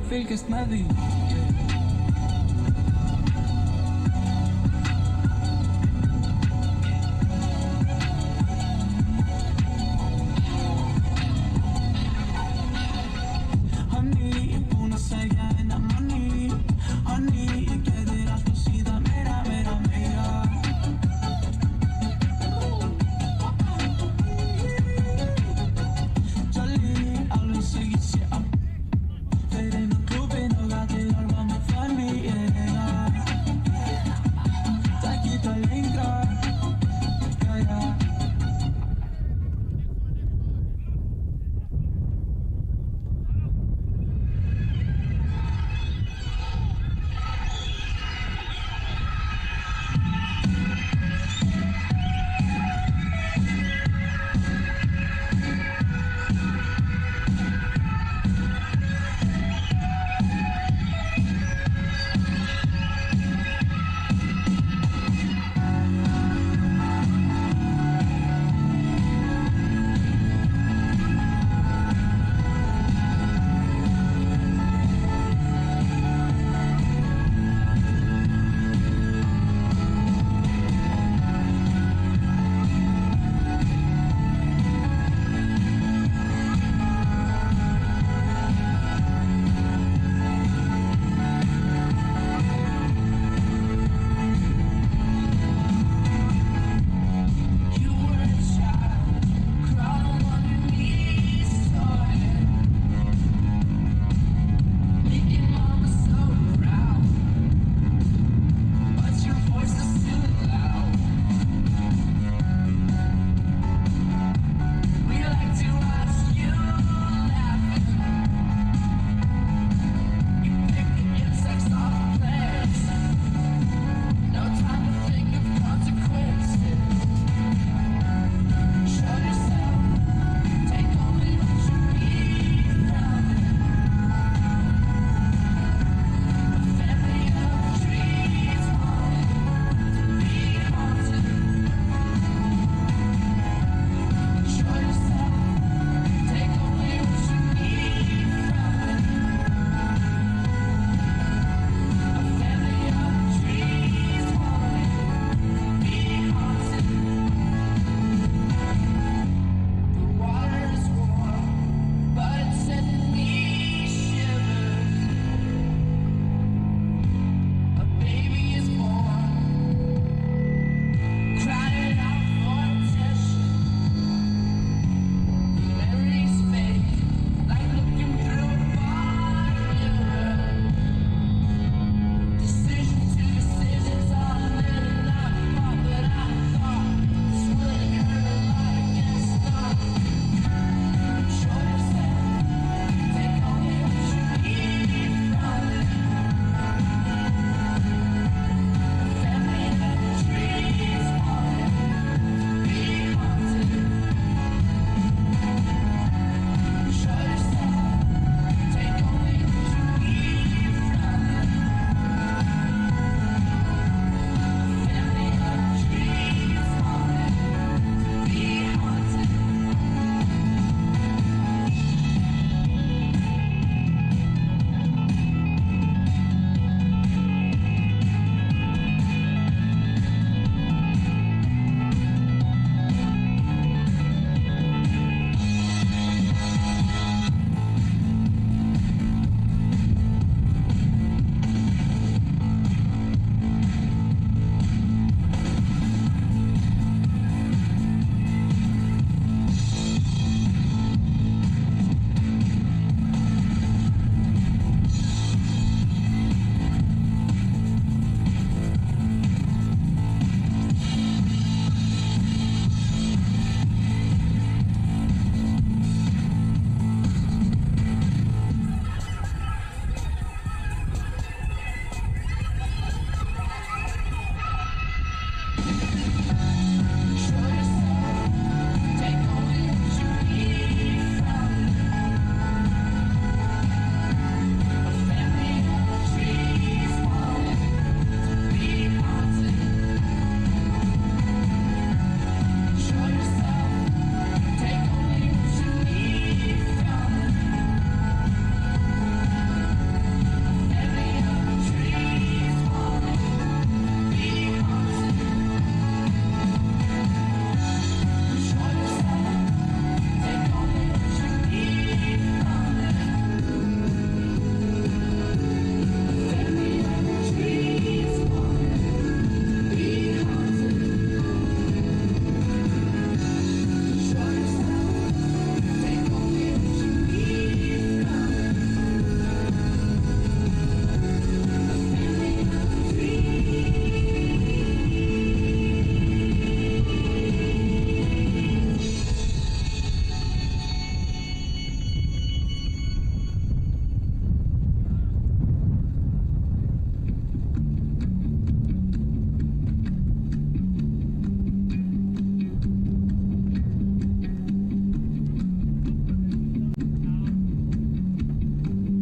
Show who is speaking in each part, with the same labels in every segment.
Speaker 1: Fylgjast með því Þeir inn á klúbbinn og allir horfa með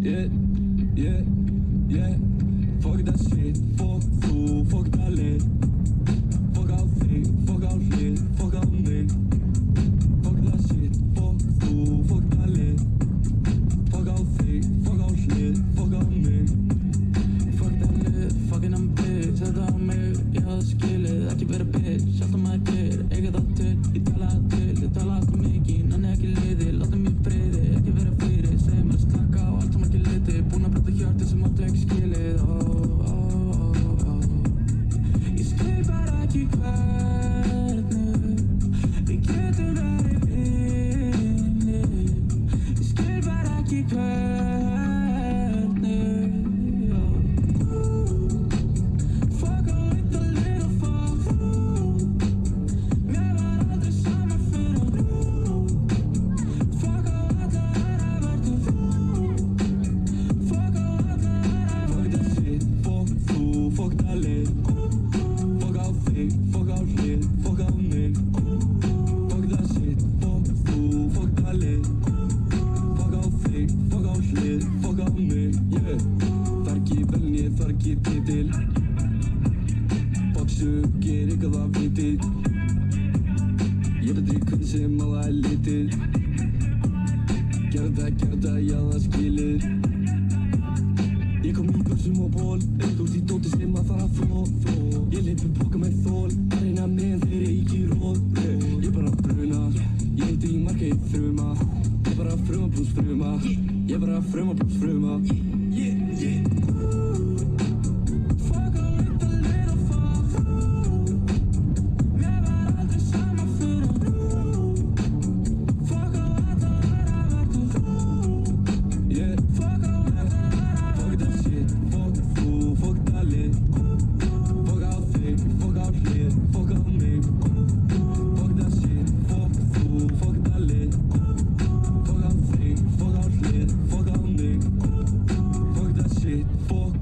Speaker 2: Yeah, yeah, yeah. Fuck that shit, fuck þú, fuck það lið. Fuck á þig, fuck á hlið, fuck á mig. Fuck that shit, fuck þú, fuck það lið. Fuck á þig, fuck á hlið, fuck á mig.
Speaker 1: Fuck það lið, fucking I'm bitch. Þetta á mig, ég hafði skilið, ekki verið bitch. Alltaf maður glir, eiga það til, ég tala til, ég tala alltaf mikið, nanni ekki liði, láta mig í friði, ekki vera fyrir, segja mér að slaka á allt sem ekki liti, búin að brota hjarti sem áttu ekki skilið, Ég skil bara ekki hvernig við getum verið vinir, ég skil bara ekki hvernig, Fuck all with the little fuck, mér var aldrei sama fyrir nú, fuck á alla aðra verður, fuck á alla aðra
Speaker 2: Fuck that shit, fuck þú, fuck það lið. Fuck á þig, fuck á hlið, fuck á mig. Fuck that shit, fuck þú, fuck það lið. Fuck á þig, fuck á hlið, fuck á mig. Yeah, þarf ekki velni, þarf ekki titil. Boxu, ger eitthvað af vitið. Ég veit ekki hvernig sem á það er litið. Gerðu það, já það skilið. Ég kom í buxum og ból, auðvitað í dóti sem að fara fló. Ég leipi boka með þól, að reyna meðan þeir ekki róð. Ég bara bruna, ég heiti í marga í fruma. Ég bara fruma pluss fruma, ég bara fruma pluss fruma.
Speaker 1: Fuck all with the little fuck, mér var aldrei sama fyrir nú, fuck á alla aðra verður,
Speaker 2: Yeah,
Speaker 1: fuck á alla aðra
Speaker 2: fuck that shit, fuck þú, fuck það lið. Fuck á þig, fuck á hlið, fuck á mig. Fuck that shit, fuck þú, fuck það lið. Fuck á þig, fuck á hlið, fuck á mig. Fuck that shit, fuck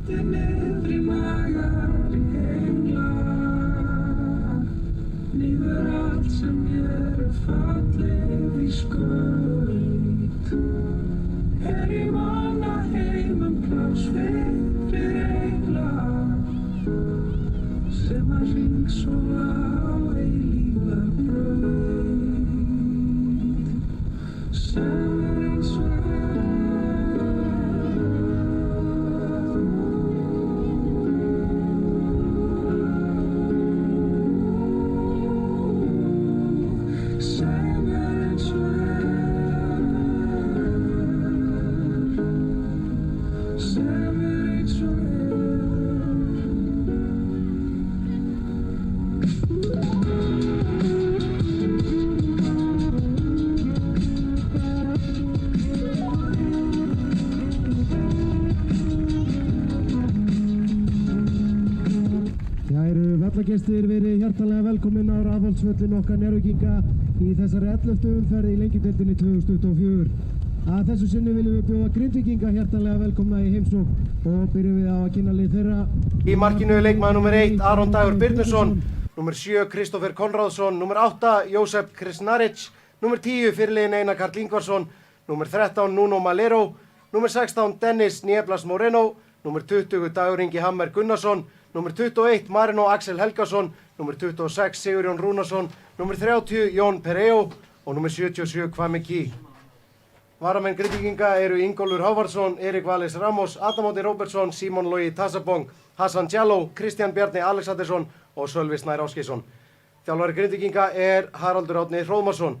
Speaker 1: Svartir niðri magar í hengla niður allt sem er fallið í skaut ég man að heimum pláss fyrir engla sem að hringsofa á eilífa braut sem eins og
Speaker 3: Gestir verið hjartanlega velkomin á Rafholtsvöllin okkar Njarðvíkinga í þessari 11. umferð í Lengjudeildinni 2024. Að þessu sinni viljum við bjóða Grindvíkinga hjartanlega velkomna í heimsókn og byrjum við á að kynna lið þeirra.
Speaker 4: Í markinu leikmaður nr. 1 Aron Dagur Birnusson, nr. 7 Kristoffer Konráðsson, nr. 8 Jósef Krisnaric, nr. 10 fyrirliðinn Einar Karl Ingvarsson, nr. 13 Nuno Malero, nr. 16 Dennis Nieblas Moreno, nr. 20 Dagur Ingi Hammer Gunnarsson, nr. 21 Marino Axel Helgason, nr. 26 Sigurjón Rúnarsson, nr. 30 Jón Pereo og nr. 77 Kvami Kí. Varamenn Grindvíkinga eru Ingólfur Hávardsson, Erik Valles Ramos, Adam Árni Róbertsson, Símon Logi Tassabong, Hassan Djalló, Kristján Bjarni Alexandersson og Sölvi Snær Ásgeirsson. Þjálfari Grindvíkinga er Haraldur Árni Hróðmarsson.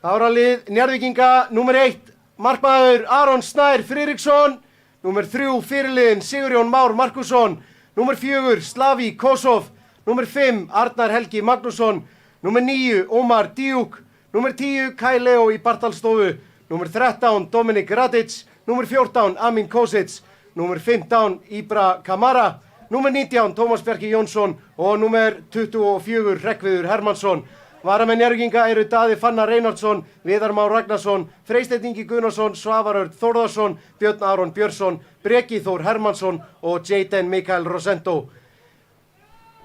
Speaker 4: Áralið Njarðvíkinga nr. 1 markmaður Aron Snær Friðriksson, nr. 3 fyrirliðinn Sigurjón Már Markusson, nr. 4 Slavi Kosov, nr. 5 Arnar Helgi Magnússon, nr. 9 Omar Díuk, nr. 10 Kai Leo í Bartalstofu, nr. 13 Dominik Radic, nr. 14 Amin Kosic, nr. 15 Ibra Kamara, nr. 19 Tómas Bjarki Jónsson og nr. 24 Hreggviður Hermannsson. Varamenn Njarðvíkinga eru Daði Fannar Reinhardsson, Viðar Már Ragnarsson, Freysteinn Ingi Guðnason, Svavar Örn Þórðarsson, Björn Aron Björnsson, Breki Þór Hermannsson og Jayden Mikael Rosendo.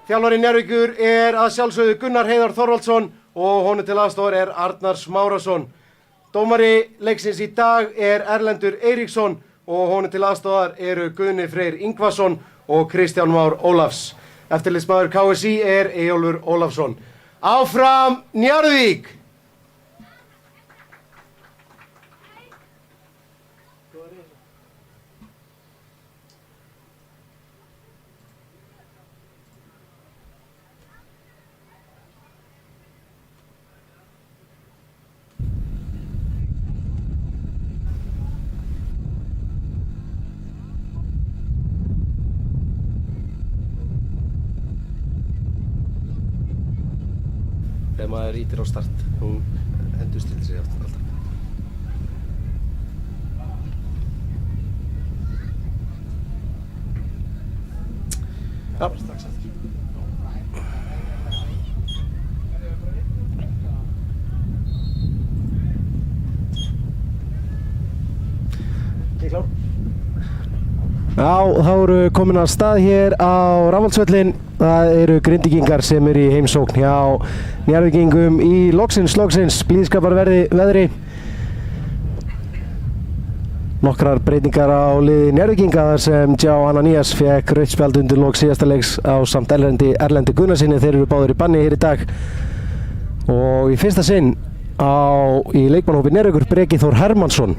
Speaker 4: Þjálfari Njarðvíkur er að sjálfsögðu Gunnar Heiðar Þorvaldsson og honum til aðstoðar er Arnar Smárasson. Dómari leiksins í dag er Erlendur Eiríksson og honum til aðstoðar eru Guðni Freyr Ingvason og Kristján Már Ólafs. Eftirlitsmaður KSÍ er Eyjólfur Ólafsson. Áfram Njarðvík! Þegar maður ítir á start, hún endurstillir sig alltaf. Já. Ég klár. Já, þá eru komin að stað hér á Rafholtsvöllin. Það eru Grindvíkingar sem eru í heimsókn hjá Njarðvíkingum í loksins blíðskaparveðri. Nokkrar breytingar á liði Njarðvíkinga þar sem João Ananías fékk rautt spjald undir lok síðasta leiks ásamt Erlendi Gunnarsinni. Þeir eru báðir í banni hér í dag. Og í fyrsta sinn í leikmannahópi Njarðvíkur Breki Þór Hermannsson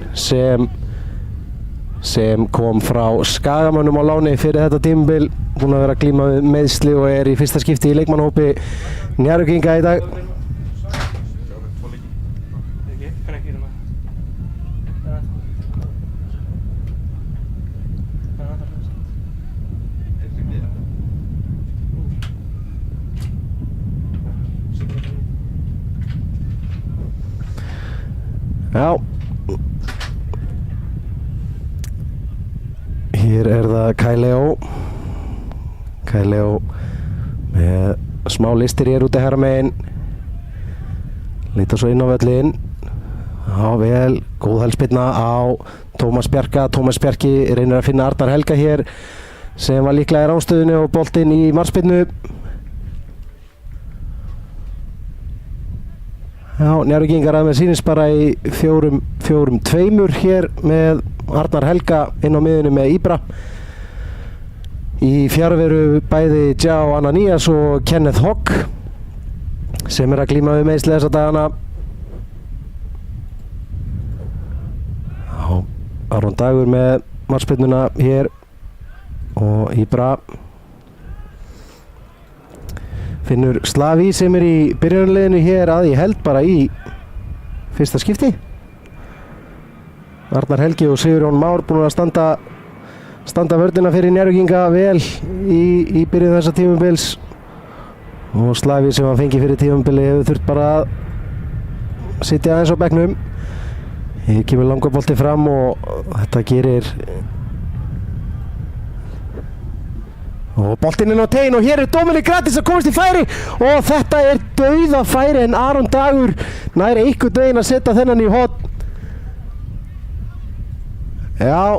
Speaker 4: sem kom frá Skagamönnum á láni fyrir þetta tímabil, búinn að vera að glíma við meiðsli og er í fyrsta skipti í leikmannahópi Njarðvíkinga í dag. Já. Hér er það Kai Leo með smá listir hér úti herra megin. Líta svo inn á völlin. Já, vel, góð helspilna á Tómas Bjarka. Tómas Bjarki reynir að finna Arnar Helga hér sem var líklega í ránstöðunni og boltinn í markspyrnu. Já, Njarðvíkingar með sýnist bara í 4-4-2 hér með Arnar Helga inn á miðunni með Íbra. Í fjarveru bæði João Ananías og Kenneth Hogg sem að glíma við meiðsli þessa dagana. Já, Aron Dagur með markspyrnuna hér og Íbra finnur Slaví sem í byrjunarliðinu hér að ég held bara í fyrsta skipti. Arnar Helgi og Sigurjón Már búin að standa vörnina fyrir Njarðvíkinga vel í byrjun þessa tímabils og Slaví sem hann fengi fyrir tímabili hefur þurft bara að sitja aðeins á bekknum. Hér kemur langur bolti fram og þetta gerir og boltinn inn á tegin og hér er Dominic Gratis að komast í færi og þetta er dauða færi en Aron Dagur nær einhvern veginn að setja þennan í horn. Já,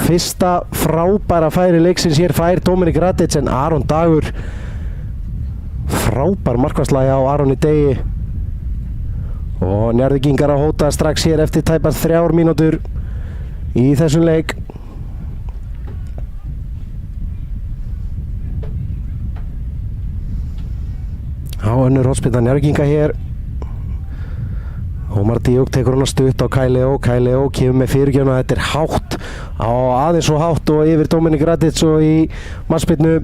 Speaker 4: fyrsta frábæra færi leiksins hér fær Dominic Gratis en Aron Dagur frábær markvarsla á Aroni Degi og Njarðvíkingar að hóta strax hér eftir tæpar 3 mínútur í þessum leik. Já, önnur hornspyrna Njarðvíkinga hér. Ómar Díuk tekur hana stutt á Kai Leo kemur með fyrirgjöfna, þetta er hátt á aðeins og hátt og yfir Dominic Gratis og í markspyrnu.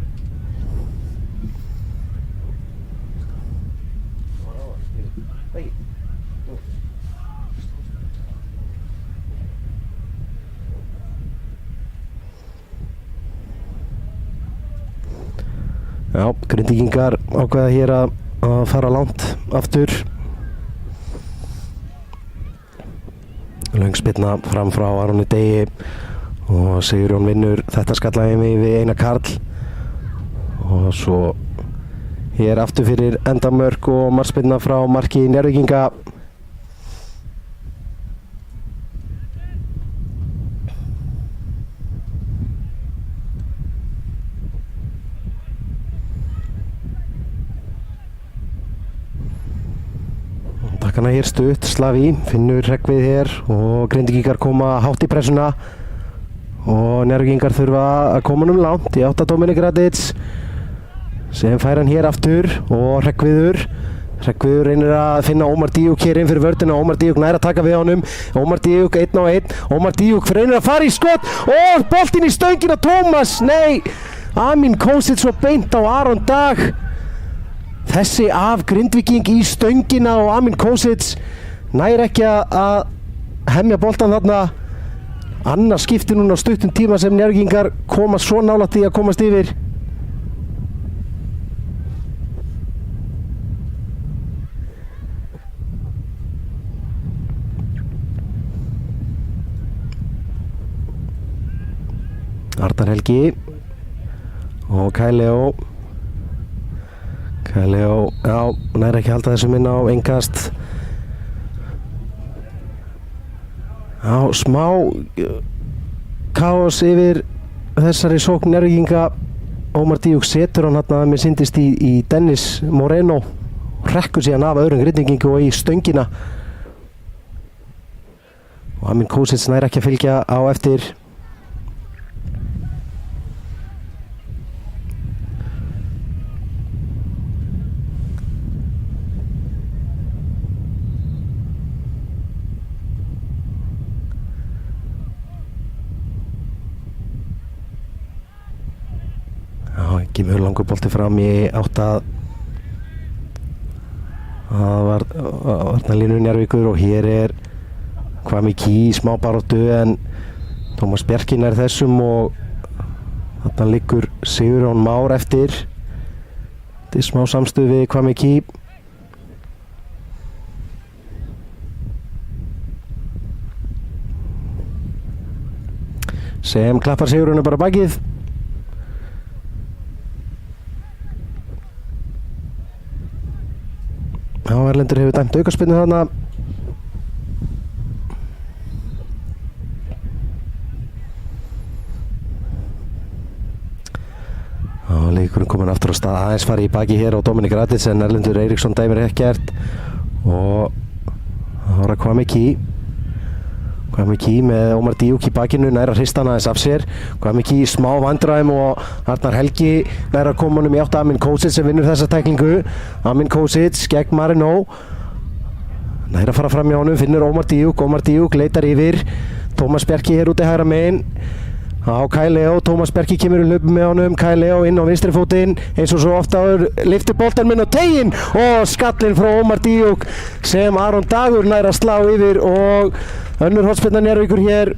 Speaker 4: Já, Grindvíkingar ákveða hér að fara langt aftur. Löng spyrna fram frá Aroni Degi og Sigurjón vinnur þetta skallaði við Einar Karl og svo hér aftur fyrir endamörk og markspyrna frá marki Njarðvíkinga. Takkana hér stutt, Slaví finnur Hreggvið hér og Grindvíkingar koma hátt í pressuna og Njarðvíkingar þurfa að koma langt í átt að Dominic Gratis sem fær hann hér aftur og Hreggviður reynir að finna Ómar Díuk hér inn fyrir vörðina. Ómar Díuk nær að taka við honum. Ómar Díuk 1 á 1. Ómar Díuk reynir að fara í skot og boltinn í stöngina Tómas. Nei, Amin Kosic svo beint á Aron Dag. Þessi af Grindvíking í stöngina og Amin Kosic nær ekki að hemja boltan þarna. Annars skipti núna á stuttum tíma sem Njarðvíkingar koma svo nálægt því að komast yfir. Arnar Helgi og Kai Leo, já, nær ekki að halda þessum inn á innkast. Já, smá kaos yfir þessari sókn Njarðvíkinga. Ómar Díuk setur hann hérna að mér syndist í Dennis Moreno og hrekkur síðan af öðrum Grindvíkingu og í stöngina. Og Amin Kosic nær ekki að fylgja á eftir. Kemur langur bolti fram í átt að varnarlínu Njarðvíkur og hér er Kwame Key í smá baráttu en Tómas Bjarkin er þessum og þarna liggur Sigurjón Már eftir. Þetta er smá samstuð við Kwame Key. Sem klappar Sigurjónu bara bakið. Já, Erlendur hefur dæmt aukaspyrnu þarna.
Speaker 5: Leikurinn komin aftur á stað, aðeins farið í baki hér á Dominik Radits en Erlendur Eiríksson dæmir ekkert og það var að Kwame Key með Ómar Díuk í bakinu, nær að hrista hann aðeins af sér. Kwame Key í smá vandræðum og Arnar Helgi nær að koma honum í átt Amin Kosic sem vinnur þessa tæklingu. Amin Kosic gegn Marino, nær að fara fram hjá honum, finnur Ómar Díuk leitar yfir. Tómas Bjarki hér úti hægra megin á Kai Leo, Tómas Bjarki kemur í hlaupi með honum, Kai Leo inn á vinstri fótinn eins og svo ofta lyftir boltan minn á teginn og skallinn frá Ómar Díuk sem Aron Dagur nær að slá yfir og önnur hornspyrna Njarðvíkur hér.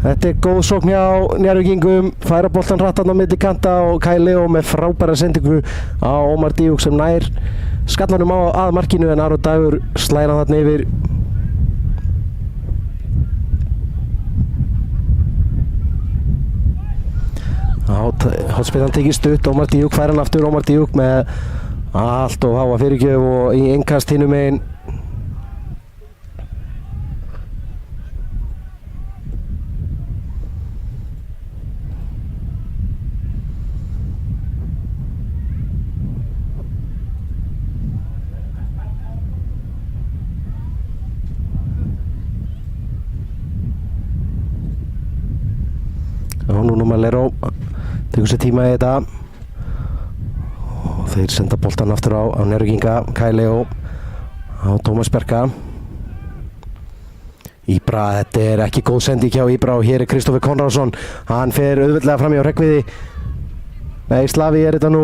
Speaker 5: Þetta góð sókn hjá Njarðvíkingum, færa boltan hrattan á milli kanta og Kai Leo með frábæra sendingu á Ómar Díuk sem nær skallanum að markinu en Aron Dagur slæra þarna yfir. Hornspyrnan tekið stutt, Ómar Díuk fær hann aftur, Ómar Díuk með allt og háa fyrirgjöf og í innkast hinum megin. Og núna Malero tekur sér tíma í þetta og þeir senda boltan aftur á Njarðvíkinga. Kai Leo á Tómas Bjarka. Íbra, þetta ekki góð sending hjá Íbra og hér Kristoffer Konráðsson, hann fer auðveldlega fram hjá Hreggviði. Nei, Slavi þetta nú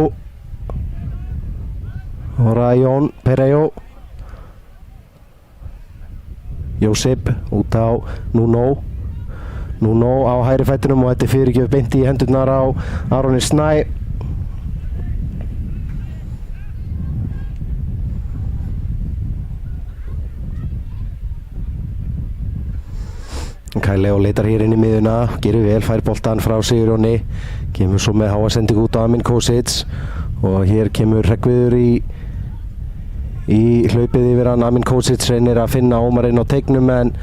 Speaker 5: og Jón Perejo. Jósip út á Nuno á hægri fætinum og þetta fyrirgjöf beint í hendurnar á Aroni Snæ. Kai Leo leitar hér inn í miðuna, gerir vel, fær boltan frá Sigurjóni, kemur svo með háa sendingu út á Amin Kosic og hér kemur Hreggviður í hlaupið yfir hann. Amin Kosic reynir að finna Ómarinn á teignum en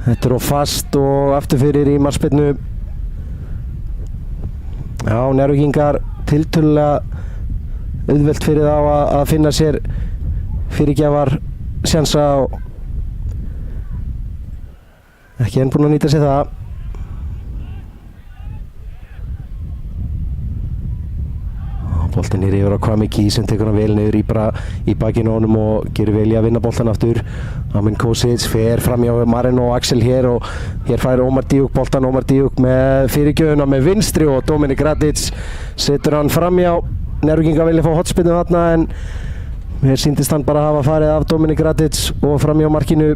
Speaker 5: þetta of fast og aftur fyrir í markspyrnu. Já, Njarðvíkingar tiltölulega auðvelt fyrir þá að finna sér fyrirgjafar sjansa og ekki enn búinn að nýta sér það. Boltinn er yfir á Kwame Key sem tekur hann vel niður í bakinu á honum og gerir vel í að vinna boltan aftur. Amin Kosic fer fram hjá Marino og Axel hér og hér fær Ómar Díuk boltan. Ómar Díuk með fyrirgjöfuna með vinstri og Dominik Radits setur hann fram hjá. Njarðvíkingar vilja fá hotspinnu þarna en mér sýndist hann bara hafa farið af Dominik Radits og fram hjá markinu.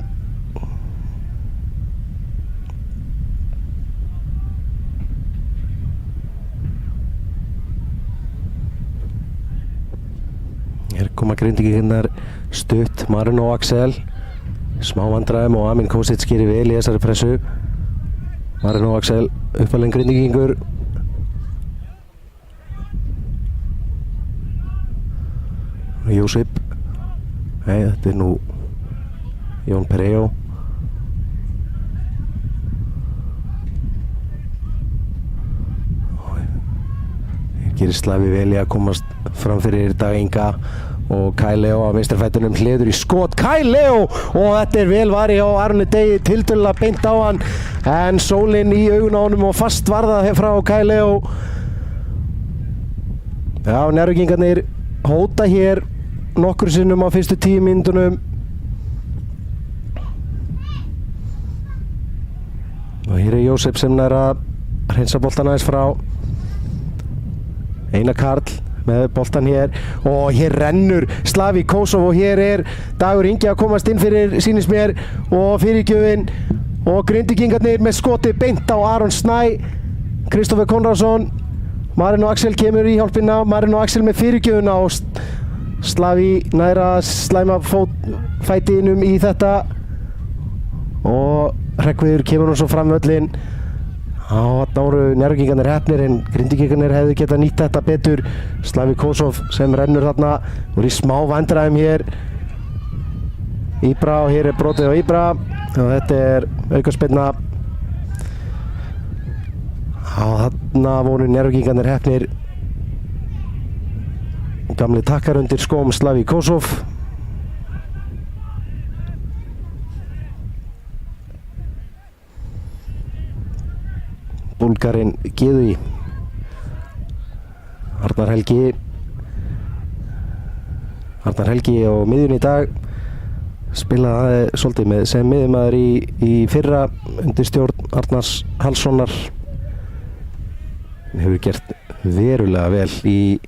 Speaker 5: Hér koma Grindvíkingarnir stutt, Marino og Axel smá vandræðum og Amin Kosic gerir vel í þessari pressu. Marino og Axel uppalinn Grindvíkingur. Jósip, nei þetta nú Jón Perejo. Gerir Slavi vel í að komast fram fyrir Dag Inga og Kai Leo á vinstri fætinum hliður í skot. Kai Leo og þetta vel varið á Arni Degi, tiltölulega beint á hann en sólinn í augun á honum og fast varða frá Kai Leo. Já, Njarðvíkingarnir hóta hér nokkur sinnum á fyrstu 10 mínútunum og hér Jósef sem nær að hreinsa boltan aðeins frá. Einar Karl með boltan hér og hér rennur Slavi Kosovo og hér Dagur Ingi að komast inn fyrir sýnist mér og fyrirgjöfin og Grindvíkingarnir með skoti beint á Aron Snæ. Kristoffer Konráðsson, Marino Axel kemur í hjálpina, Marino Axel með fyrirgjöfuna og Slavi næra slæma fætinum í þetta og Hreggviður kemur hún svo fram völlinn. Þarna voru Njarðvíkingarnir heppnir en Grindvíkingarnir hefðu getað nýtt þetta betur. Slavi Kosovo sem rennur þarna, voru í smá vandræðum hér. Íbra og hér brotið á Íbra og þetta aukaspyrna. Þarna voru Njarðvíkingarnir heppnir. Gamli takkar undir skóm Slaví Košov. Búlgarinn Gíðuí. Arnar Helgi á miðjunni í dag. Spilaði svolítið með sem miðjumaður í fyrra undir stjórn Arnars Hallssonar. Hann hefur gert verulega vel í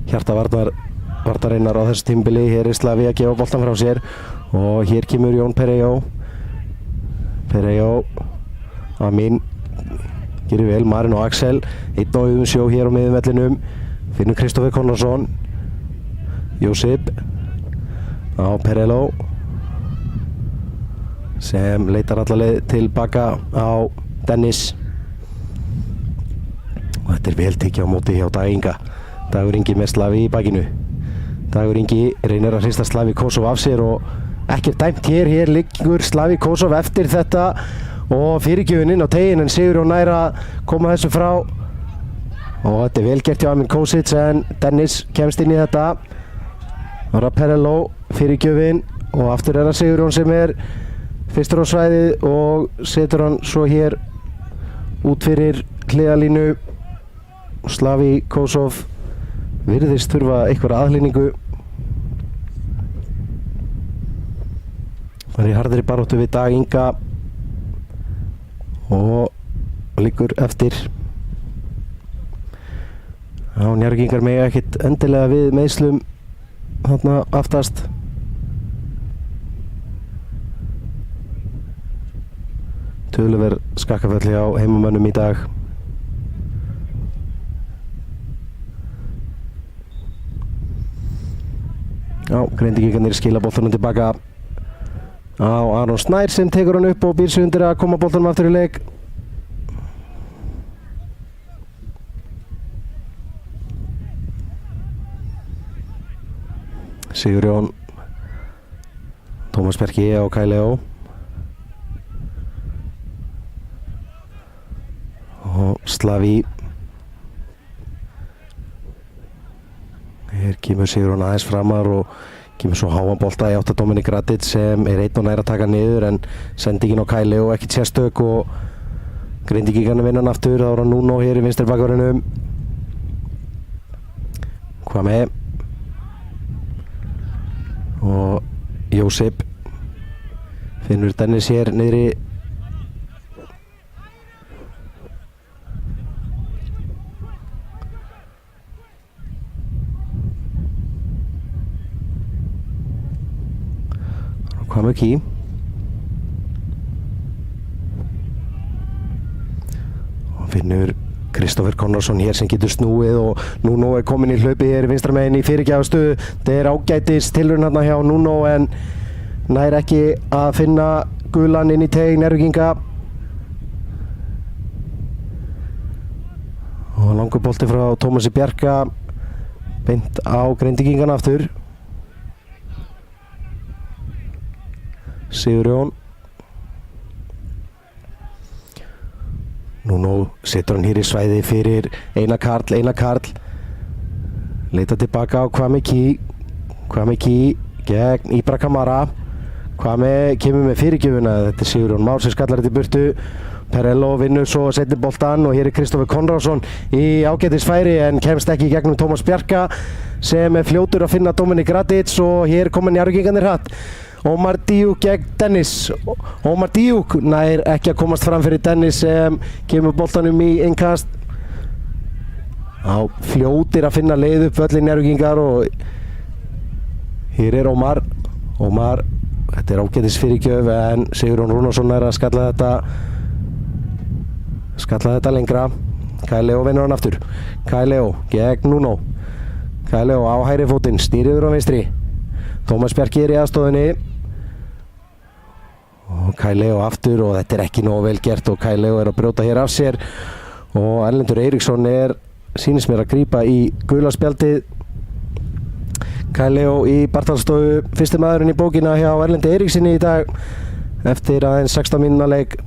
Speaker 5: hjarta varnarinnar á þessu tímabili. Hér er Slaví að gefa boltan frá sér og hér kemur Jón Perejo Amin gerir vel, Marin og Axel einn á sjó hér á miðjuvellinum. Finnur Kristoffer Konradsson, Jósip á Perello sem leitar alla leið tilbaka á Dennis og þetta er vel tekið á móti hjá Dag Inga. Dagur Ingi með Slaví í bakinu. Dagur Ingi reynir að hrista Slaví Košov af sér og ekkert dæmt hér liggur Slaví Košov eftir þetta og fyrirgjöfin inn á tegin en Sigurjón nær að koma þessu frá og þetta er vel gert hjá Amin Kosic en Dennis kemst inn í þetta. Ára Perello fyrirgjöfin og aftur er það Sigurjón sem er fyrstur á svæðið og setur hann svo hér út fyrir hliðalínu. Slaví Košov virðist þurfa einhverja aðhlynningu. Það er í harðri baráttu við Dag Inga og liggur eftir. Njarðvíkingar mega ekkert endilega við meiðslum þarna aftast. Töluverð skakkafelli á heimamönnum í dag. Grindvíkingarnir skila boltanum tilbaka á Aron Snær sem tekur hann upp og býr sig undir að koma boltanum aftur í leik. Sigurjón, Tómas Berki og Kai Leo og Slaví. Hér kemur Sigurjón aðeins framar og kemur svo háan bolta í átt að Dominik Radic sem er einn og nær að taka niður en sendingin á Kai Leo ekkert sérstök og Grindvíkingarnir vinna hann aftur. Það voru Nuno hér í vinstri bakvörðinum. Hvað með og Jósip. Finnur Dennis hér niðri. Hvað með Kí og finnur Kristoffer Konradsson hér sem getur snúið og Nuno er komin í hlaupi hér vinstra megin í fyrirgjafastöðu. Þetta er ágætis tilraun hérna hjá Nuno en nær ekki að finna gulan inn í teig Njarðvíkinga. Og langur bolti frá Tómasi Bjarka beint á Grindvíkingana aftur. Sigurjón. Nuno setur hann hér í svæði fyrir Einar Karl. Leita tilbaka á Kwame Kí gegn Ibra Kamara. Kwame kemur með fyrirgjöfuna. Þetta er Sigurjón Már sem skallar þetta í burtu. Perello vinnur svo að setja boltan og hér er Kristoffer Konradsson í ágætisfæri en kemst ekki í gegnum Tómas Bjarka sem er fljótur að finna Dominik Radic og hér koma Njarðvíkingarnir hratt. Ómar Díuk gegn Dennis. Ómar Díuk nær ekki að komast fram fyrir Dennis sem kemur boltanum í innkast. Fljótir að finna leið upp völlin Njarðvíkingar og hér er Ómar. Þetta er ágætis fyrirgjöf en Sigurjón Rúnarsson er að skalla þetta lengra. Kai Leo vinnur hann aftur. Kai Leo gegn Nuno. Kai Leo á hægri fótinn, snýr yfir á vinstri. Tómas Bjarki er í aðstoðinni og Kai Leo aftur og þetta er ekki nógu vel gert og Kai Leo er að brjóta hér af sér og Erlendur Eiríksson sýnist mér að grípa í gula spjaldið. Kai Leo í bartalstofu, fyrsti maðurinn í bókina hjá Erlendi Eiríksinni í dag eftir aðeins 16 mínútna leik.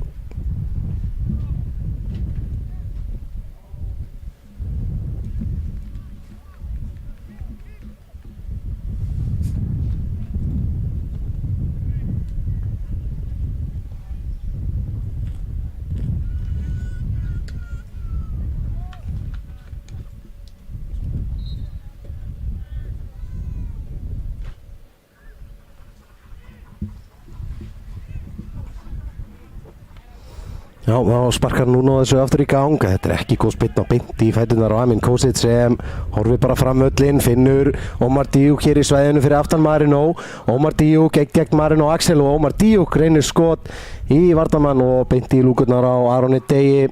Speaker 5: Já, þá sparkar núna þessu aftur í gang. Þetta ekki góð spilna beint í fætunar á Amin Kosic sem horfir bara fram öllin, finnur Omar Diuk hér í svæðinu fyrir aftan Marino. Omar Diuk gegn Marino Axel og Omar Diuk reynir skot í varnarmann og beint í lúkurnar á Aroni Degi.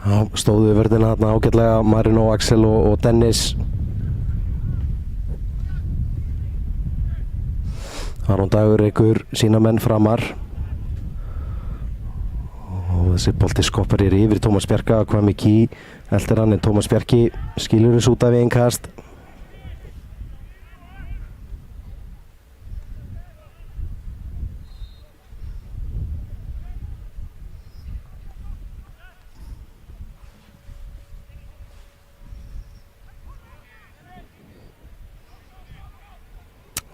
Speaker 5: Já, stóðu vörðina þarna ágætlega Marino Axel og Dennis. Aron Dagur reikur sína menn framar og þessi bolti skoppar yfir Tómas Bjarka. Hvað mikið eldir hann en Tómas Bjarki skilur þessu út af við innkast.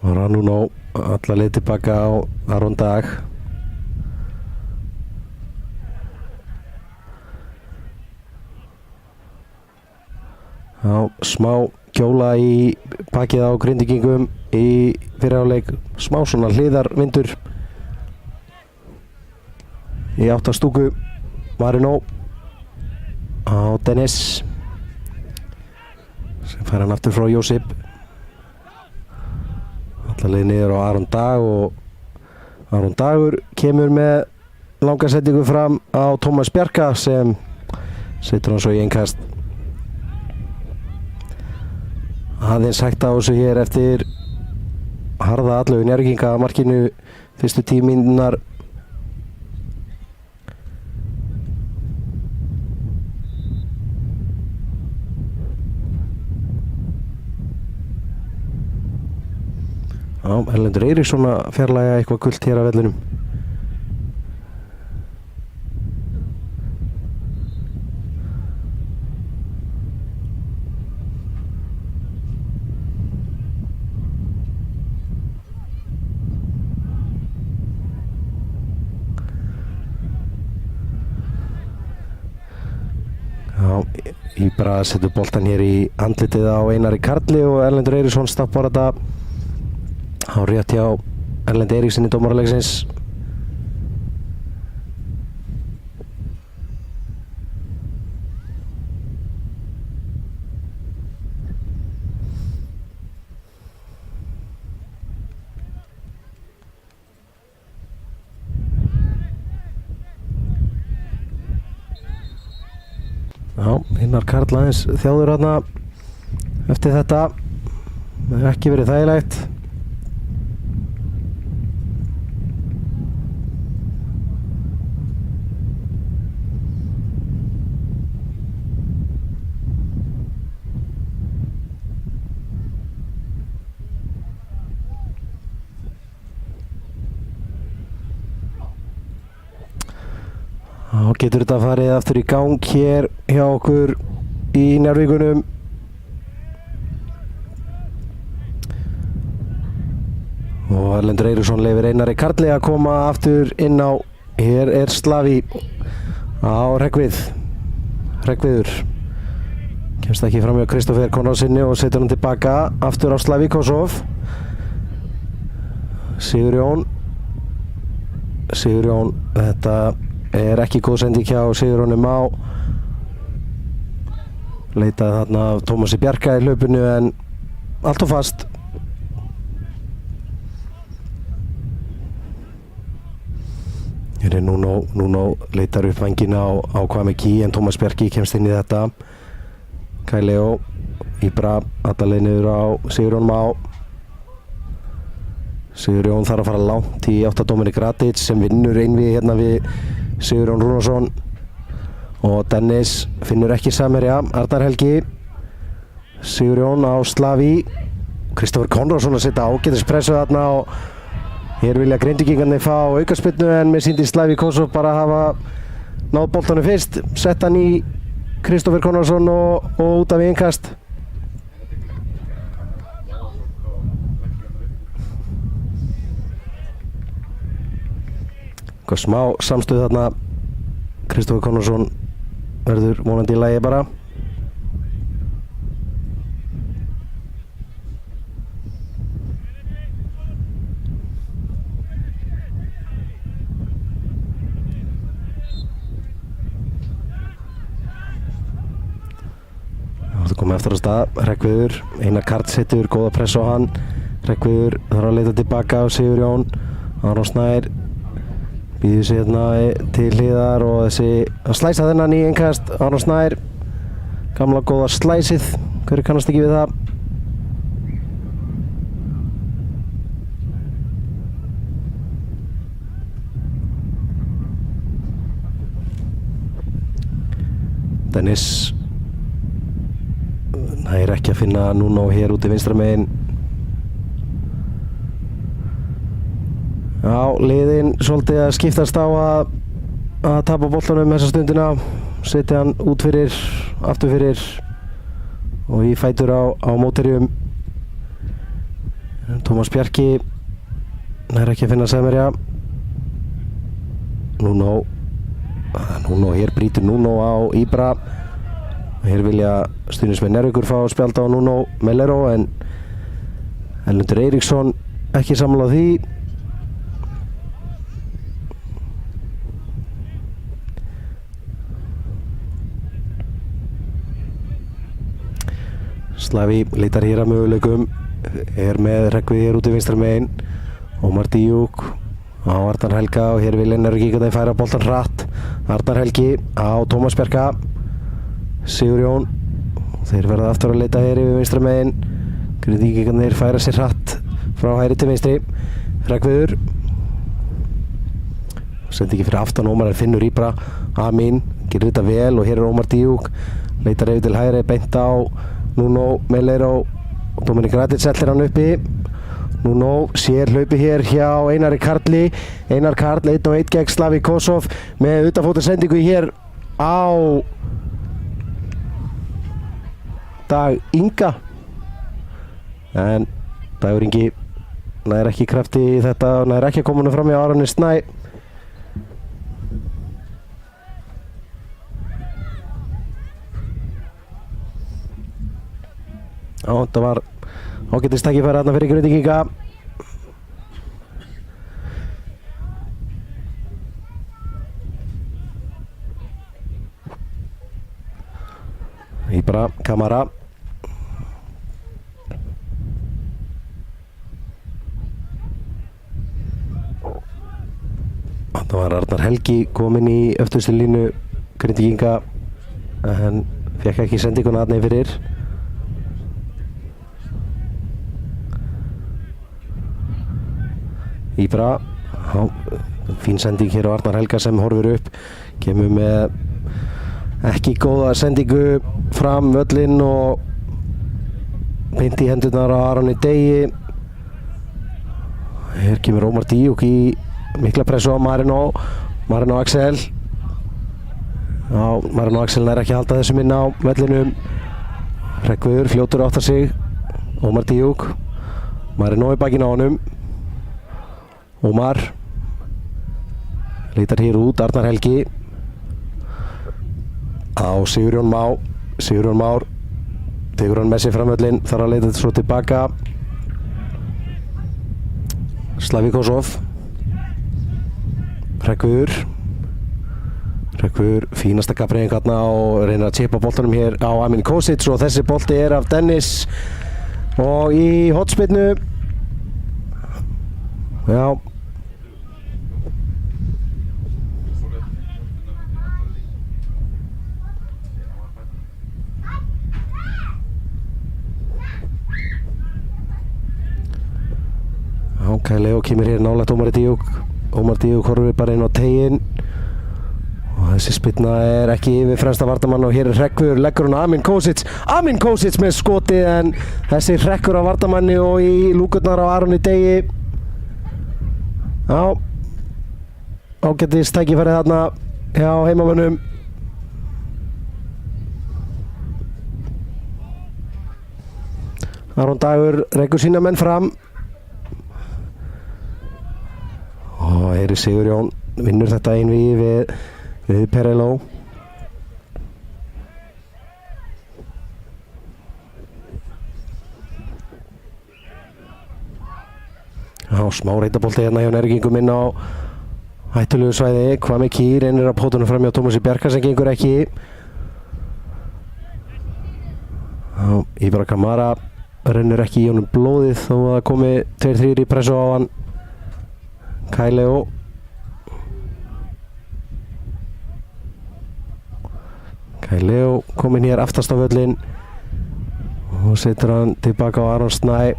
Speaker 5: Og Ranúno alla leið tilbaka á Aron Dag. Já, smá kjóla í bakið á Grindvíkingum í fyrirháleik, smá svona hliðarvindur í áttastúku. Marino á Dennis sem fær hann aftur frá Jósip. Alla leið niður á Aron Dag og Aron Dagur kemur með langa setningu fram á Tómas Bjarka sem setur hann svo í innkast. Aðeins hægt á þessu hér eftir harða allu Njarðvíkinga að markinu fyrstu 10 mínúturnar. Já, Erlendur Eiríksson að fjarlægja eitthvað gult hér af vellinum. Já, Íbra setur boltan hér í andlitið á Einari Karli og Erlendur Eiríksson stappar þetta á rétt hjá Erlendi Eiríksssyni dómaralegsins. Já, Einar Karl aðeins þjáður þarna eftir þetta. Það hefur ekki verið þægilegt. Þá getur þetta farið aftur í gang hér hjá okkur í Njarðvíkunum. Og Erlendur Eiríksson leyfir Einari Karli að koma aftur inn á. Hér er Slavi á Hreggviður. Kemst ekki fram hjá Kristófer Konrádsinni og setur hann tilbaka aftur á Slavi Kosov. Sigurjón, þetta er ekki góð sending hjá Sigurjóni Má. Leitaði þarna af Tómasi Bjarka í hlaupinu en allt of fast. Hér er Nuno leitar upp vængina á Kwame-Key en Tómas Bjarki kemst inn í þetta. Kæleo, Íbra, alla leið niður á Sigurjón Má. Sigurjón þarf að fara langt í átta Dominik Radic sem vinnur einvið hérna við Sigurjón Rúnarsson og Dennis finnur ekki samherja. Arnar Helgi, Sigurjón á Slavi, Kristófer Konrádsson að setja ágætis pressu þarna og hér vilja Grindvíkingarnir fá aukaspyrnu en mér sýndi Slavi Kosov bara að hafa náð boltanum fyrst, sett hann í Kristófer Konrádsson og út af innkast. Smá samstöð þarna. Kristófer Konrádsson verður vonandi í lagi bara. Það komið eftir á stað, Hreggviður, Einar Karl setur, góða press á hann. Hreggviður þarf að leita tilbaka á Sigurjón. Aron Snær býður sig hérna til hliðar og þessi að slæsa þennan í innkast. Aron Snær, gamla góða slæsið, hverju kannast ekki við það? Dennis nær ekki að finna Nuno hér úti vinstra megin. Já, liðin svolítið að skiptast á að tapa boltanum þessa stundina, setja hann út fyrir, aftur fyrir og í fætur á mótherjum. Tómas Bjarki nær ekki að finna Semerja. Nuno, hér brýtur Nuno á Ibra. Hér vilja stuðningsmenn Njarðvíkur fá að spjalda á Nuno Melero en Erlendur Eiríksson ekki sammála því. Slavi leitar hér að möguleikum, með Hreggvið hér úti vinstra megin. Ómar Díuk á Arnar Helga og hér vil Njarðvík ekki færa boltan hratt. Arnar Helgi á Tómas Bjarka. Sigurjón, þeir verða aftur að leita hér yfir vinstra megin. Grindvíkingarnir færa sér hratt frá hægri til vinstri. Hreggviður sendi ekki fyrir aftan Ómar en finnur Ibra. Amin gerir þetta vel og hér er Ómar Díuk, leitar yfir til hægri beint á Nuno Melero og Dominik Radic sellir hann uppi. Nuno sér hlaupi hér hjá Einari Karli. Einar Karl 1-1 gegn Slavík Kosov með utanfóta sendingu hér á Dag Inga en Dagur Ingi nær ekki krafti í þetta og nær ekki að koma hann fram í Aroni Snæ. Já, þetta var ágætis tækifæri þarna fyrir Grindvíkinga. Ibra, Kamara. Það var Arnar Helgi kominn í öftustu línu Grindvíkinga en fekk ekki sendinguna þarna yfir. Ibra, fín sending hér á Arnar Helga sem horfir upp, kemur með ekki góða sendingu fram völlinn og beint í hendurnar á Aroni Degi. Hér kemur Ómar Díuk í mikla pressu á Marino Axel. Já, Marino Axel nær ekki að halda þessum inn á vellinum. Hreggviður fljótur áttar sig. Ómar Díuk, Marino í bakinn á honum. Ómar leitar hér út, Arnar Helgi á Sigurjón Má. Sigurjón Már tekur hann með sér framvöllin, þarf að leita þetta svo tilbaka. Slavík Kosov. Hreggviður, fínasta kappreiðing þarna og reynir að chippa boltanum hér á Amin Kosic og þessi bolti er af Dennis og í hotspinnu. Já. Leo kemur hér nálægt Ómari Díuk. Ómar Díuk horfir bara inn á teginn og þessi spyrna er ekki yfir fremsta varnarmann og hér er Hreggviður, leggur hún Amin Kosic. Amin Kosic með skoti en þessi hrekkur á varnarmanni og í lúkurnar á Aroni Degi. Já, ágætis tækifæri þarna hjá heimamönnum. Aron Dagur reggur sína menn fram. Og hér er Sigurjón, vinnur þetta einvígi við Pereló. Já, smá reytabolti hérna hjá Njarðvíkingum inn á hættulegu svæði. Hvað með Kýr, reynir að pótunum fram hjá Tómasi Bjarka sem gengur ekki. Já, Íbra Kamara rennur ekki í honum blóðið þó að það komi 2-3 í pressu á hann. Kæleo. Kæleo kominn hér aftast á völlin og setur hann tilbaka á Aron Snæ.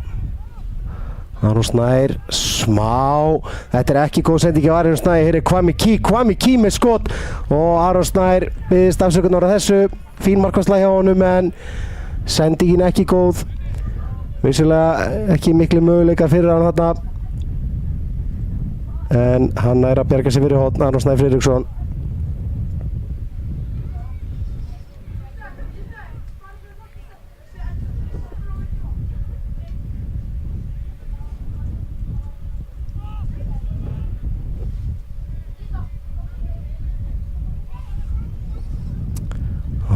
Speaker 5: Aron Snær, smá, þetta ekki góð sending á Aron Snær, hér Kwame Key með skot og Aron Snær biðst afsökunar á þessu, fín markvarsla hjá honum en sendingin ekki góð, vissulega ekki miklu möguleikar fyrir hann þarna en hann að bjarga sig fyrir horn, Aron Snær Friðriksson.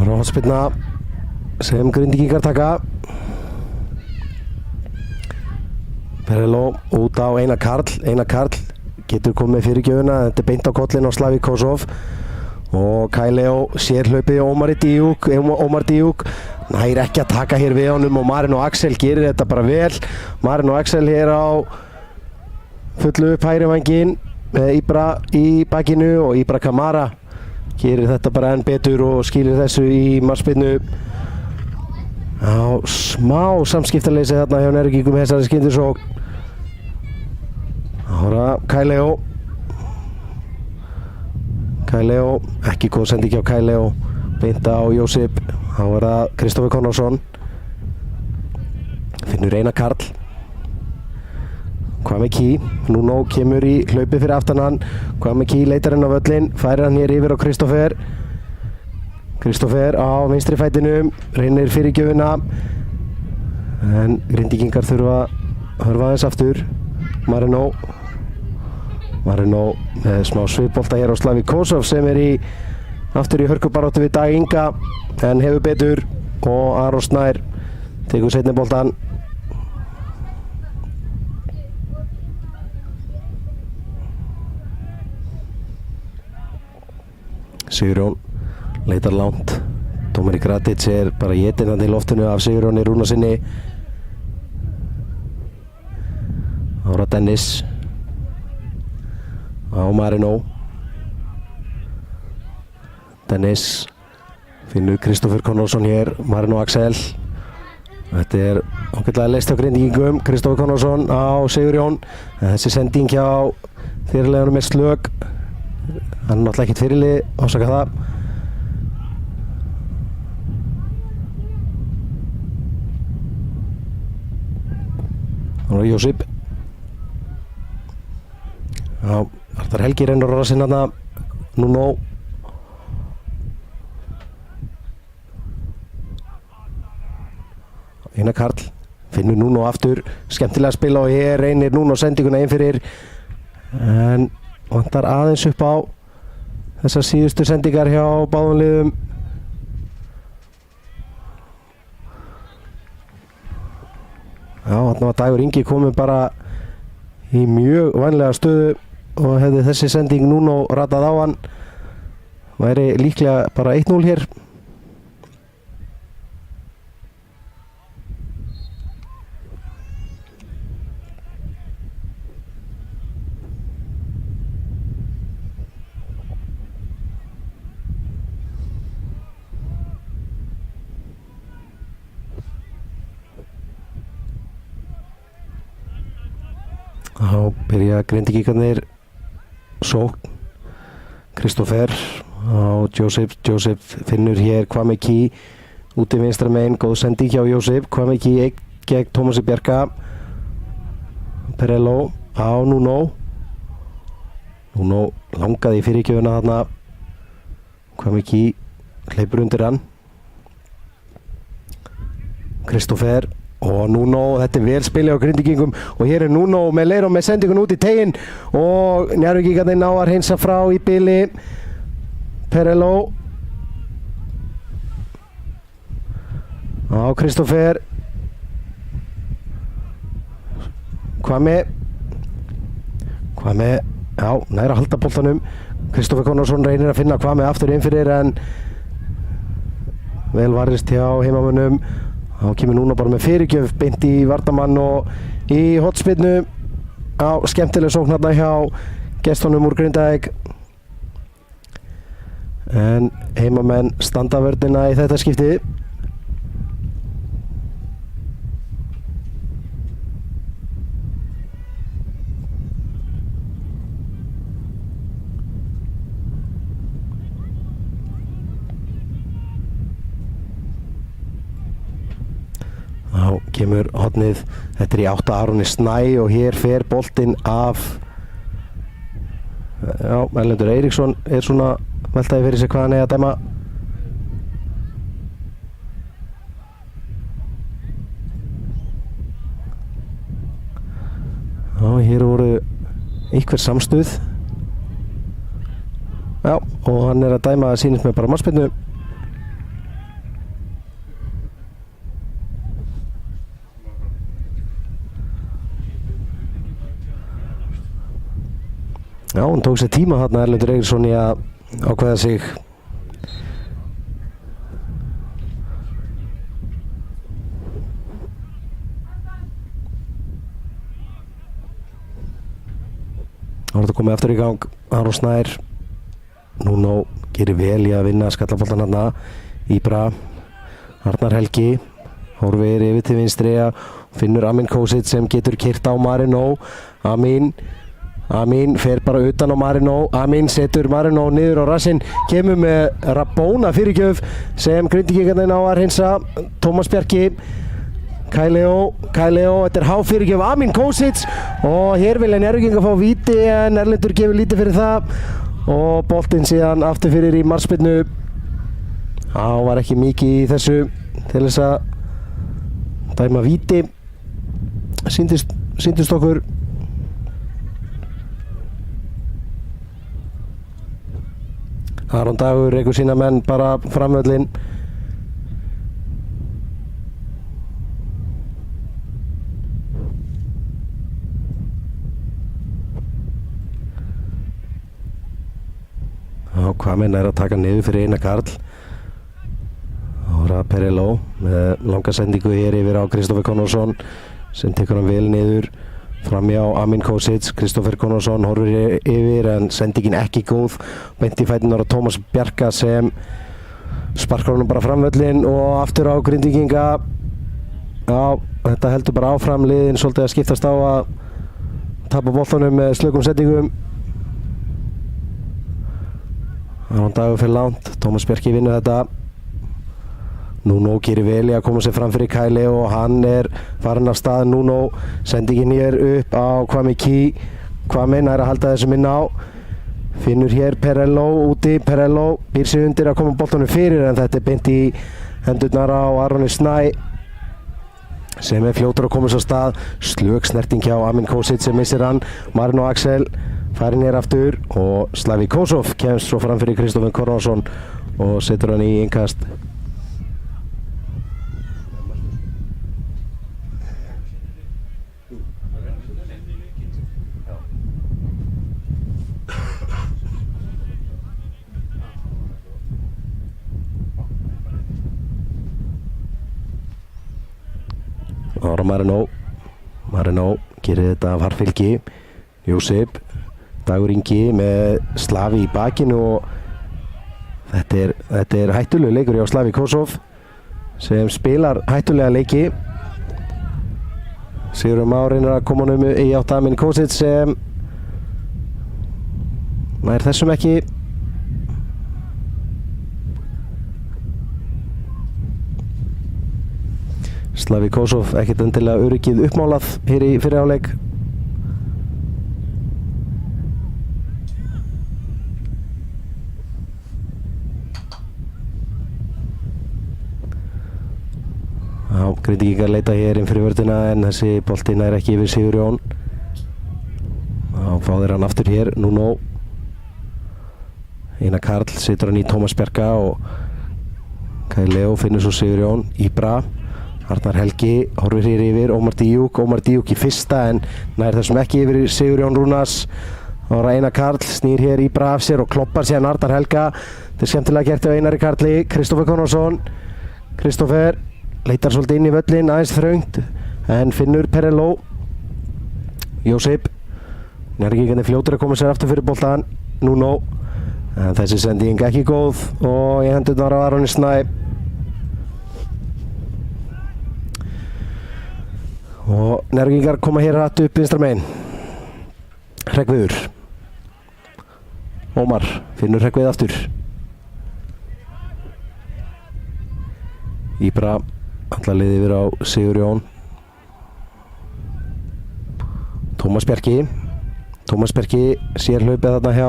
Speaker 5: Hornspyrna sem Grindvíkingar taka. Pereló út á Einar Karl getur komið fyrirgjöfuna, þetta beint á kollin á Slavík Košov og Kæleo sér hlaupið Ómar Díuk nær ekki að taka hér við honum og Marino Axel gerir þetta bara vel. Marino Axel hér á fullu upp hægri vænginn með Íbra í bakinu og Íbra Kamara gerir þetta bara enn betur og skilir þessu í markspyrnu. Já, smá samskiptaleysi þarna hjá Njarðvíkingum með þessari skyndisókn. Ára Kæleo, ekki góð sending hjá Kæleo, beint á Jósip, þá er það Kristoffer Konráðsson, finnur Einar Karl, Kwame Key, Nuno kemur í hlaupið fyrir aftan hann, Kwame Key leitar hann á völlin, færir hann hér yfir á Kristoffer á vinstri fætinum, reynir fyrirgjöfuna en Grindvíkingar þurfa að hörfa aðeins aftur. Marino með smá svipbolta hér á Slavík Košov sem er aftur í hörkubaráttu við Dag Inga en hefur betur og Aron Snær tekur seinni boltan. Sigurjón leitar langt, Dómari Gratic er bara étinn hann í loftinu af Sigurjóni Rúnarsinni. Ára Dennis á Marino. Dennis finnur Kristoffer Konráðsson hér, Marino Axel. Þetta er ágætlega leist hjá Grindvíkingum, Kristoffer Konráðsson á Sigurjón. Þessi sending hjá fyrirliðanum er slök. Hann er náttúrulega ekkert fyrirlið, ásaka það. Nú er Jósip. Já, Arnar Helgi reynir að rasinn þarna. Nuno. Einar Karl. Finnur Nuno aftur. Skemmtilega að spila og hér reynir Nuno sendinguna inn fyrir. En vantar aðeins upp á þessar síðustu sendingar hjá báðum liðum. Já, þarna var Dagur Ingi komið bara í mjög vænlega stöðu og hefði þessi sending Nuno ratað á hann væri líklega bara 1-0 hér. Þá byrja Grindvíkingarnir sókn. Kristoffer á Jósip finnur hér Kwame Key úti vinstra megin, góð sending hjá Jósip. Kwame Key gegn Tómasi Bjarka. Perello á Nuno langaði í fyrirgjöfuna þarna. Kwame Key hleypur undir hann. Kristoffer og Nuno, þetta er vel spili á Grindvíkingum og hér er Nuno með Leirón með sendingun út í teginn og Njarðvíkingarnir ná að hreinsa frá í bili. Perello á Kristoffer. Kwame, já, nær að halda boltanum. Kristoffer Konráðsson reynir að finna Kwame aftur inn fyrir en vel varist hjá heimamönnum. Þá kemur núna bara með fyrirgjöf beint í varnarmann og í hornspyrnu á skemmtileg sókn þarna hjá gestunum úr Grindavík. En heimamenn standa vörnina í þetta skiptið. Þá kemur hornið, þetta í 8 Aroni Snæ og hér fer boltinn af Erlendur Eiríksson svona veltaði fyrir sig hvað hann að dæma. Hér voru einhver samstuð. Og hann að dæma að sýnist með bara markspyrnu. Hann tók sér tíma þarna Erlendur Eiríksson í að ákveða sig. Þá þetta komið aftur í gang. Aron Snær. Núna gerir vel í að vinna skallaboltan þarna. Íbra. Arnar Helgi. Horfir yfir til vinstri og finnur Amin Kosic sem getur keyrt á Marino. Amin fer bara utan á Marino. Amin setur Marino niður á rassinn. Kemur með Rabona fyrirgjöf sem Grindvíkingarnir ná að hreinsa. Tómas Bjarki. Kai Leo, þetta há fyrirgjöf Amin Kosic og hér vil Njarðvíkingar fá víti en Erlendur gefur lítið fyrir það og boltinn síðan aftur fyrir í markspyrnu. Var ekki mikið í þessu til þess að dæma víti. Sýndist okkur. Aron Dagur rekur sína menn bara framvöllin. Hvað menn að taka niður fyrir Einar Karl. Ára Perello með langa sendingu hér yfir á Kristoffer Konráðsson sem tekur hann vel niður framjá Amin Kosic. Kristoffer Konráðsson horfir yfir en sendingin ekki góð. Beint í fætunar á Tómas Bjarka sem sparkar honum bara framvöllin og aftur á Grindvíkinga. Þetta heldur bara áfram, liðin svolítið að skiptast á að tapa boltanum með slökum sendingum. Aron Dagur fyrir langt, Tómas Bjarki vinnur þetta. Nuno gerir vel í að koma sér fram fyrir Kai Leo og hann farin af stað. Nuno sendingin hér upp á Kvami nær að halda þessu minna á. Finnur hér Perello úti. Perello býr sig undir að koma boltanum fyrir en þetta beint í hendurnar á Aroni Snæ sem fljótur að koma sér af stað. Slök snerting hjá Amin Kosic sem missir hann. Marino Axel farin hér aftur og Slavi Kosov kemst svo fram fyrir Kristoffer Konráðsson og setur hann í innkast. Ára Marino gerir þetta af harfylgi. Jósef Dagur Ingi með Slavi í bakinu og þetta hættulegur leikur hjá Slavi Kosov sem spilar hættulega leiki. Sigurður Már reynir að koma honum í átt Amin Kosic sem nær þessum ekki. Slavi Kosov ekkert endilega öryggið uppmálað hér í fyrri hálfleik. Grindvíkingar leita hér inn fyrir vörðina en þessi bolti nær ekki yfir Sigurjón. Þá fá þeir hann aftur hér, Nuno. Einar Karl situr hann í Tómas Bjarka og Kai Leo finnur svo Sigurjón. Íbra, Arnar Helgi horfir hér yfir, Ómar Díuk í fyrsta en nær þessum ekki yfir Sigurjón Rúnars. Þá Einar Karl snýr hér Íbra af sér og kloppar síðan Arnar Helga. Þetta skemmtilega gert af Einari Karli. Kristoffer Konráðsson. Kristoffer leitar svolítið inn í völlin, aðeins þröngt en finnur Perello. Jósef Njarðvíkingarnir fljótur að koma sér aftur fyrir boltan. Nuno, en þessi sending ekki góð og í hendurnar á Aroni Snæ. Og Njarðvíkingar koma hér hratt upp vinstra megin. Hreggviður. Ómar finnur Hreggvið aftur. Íbra allar liði yfir á Sigurjón. Tómas Bjarki sér hlaupið þarna hjá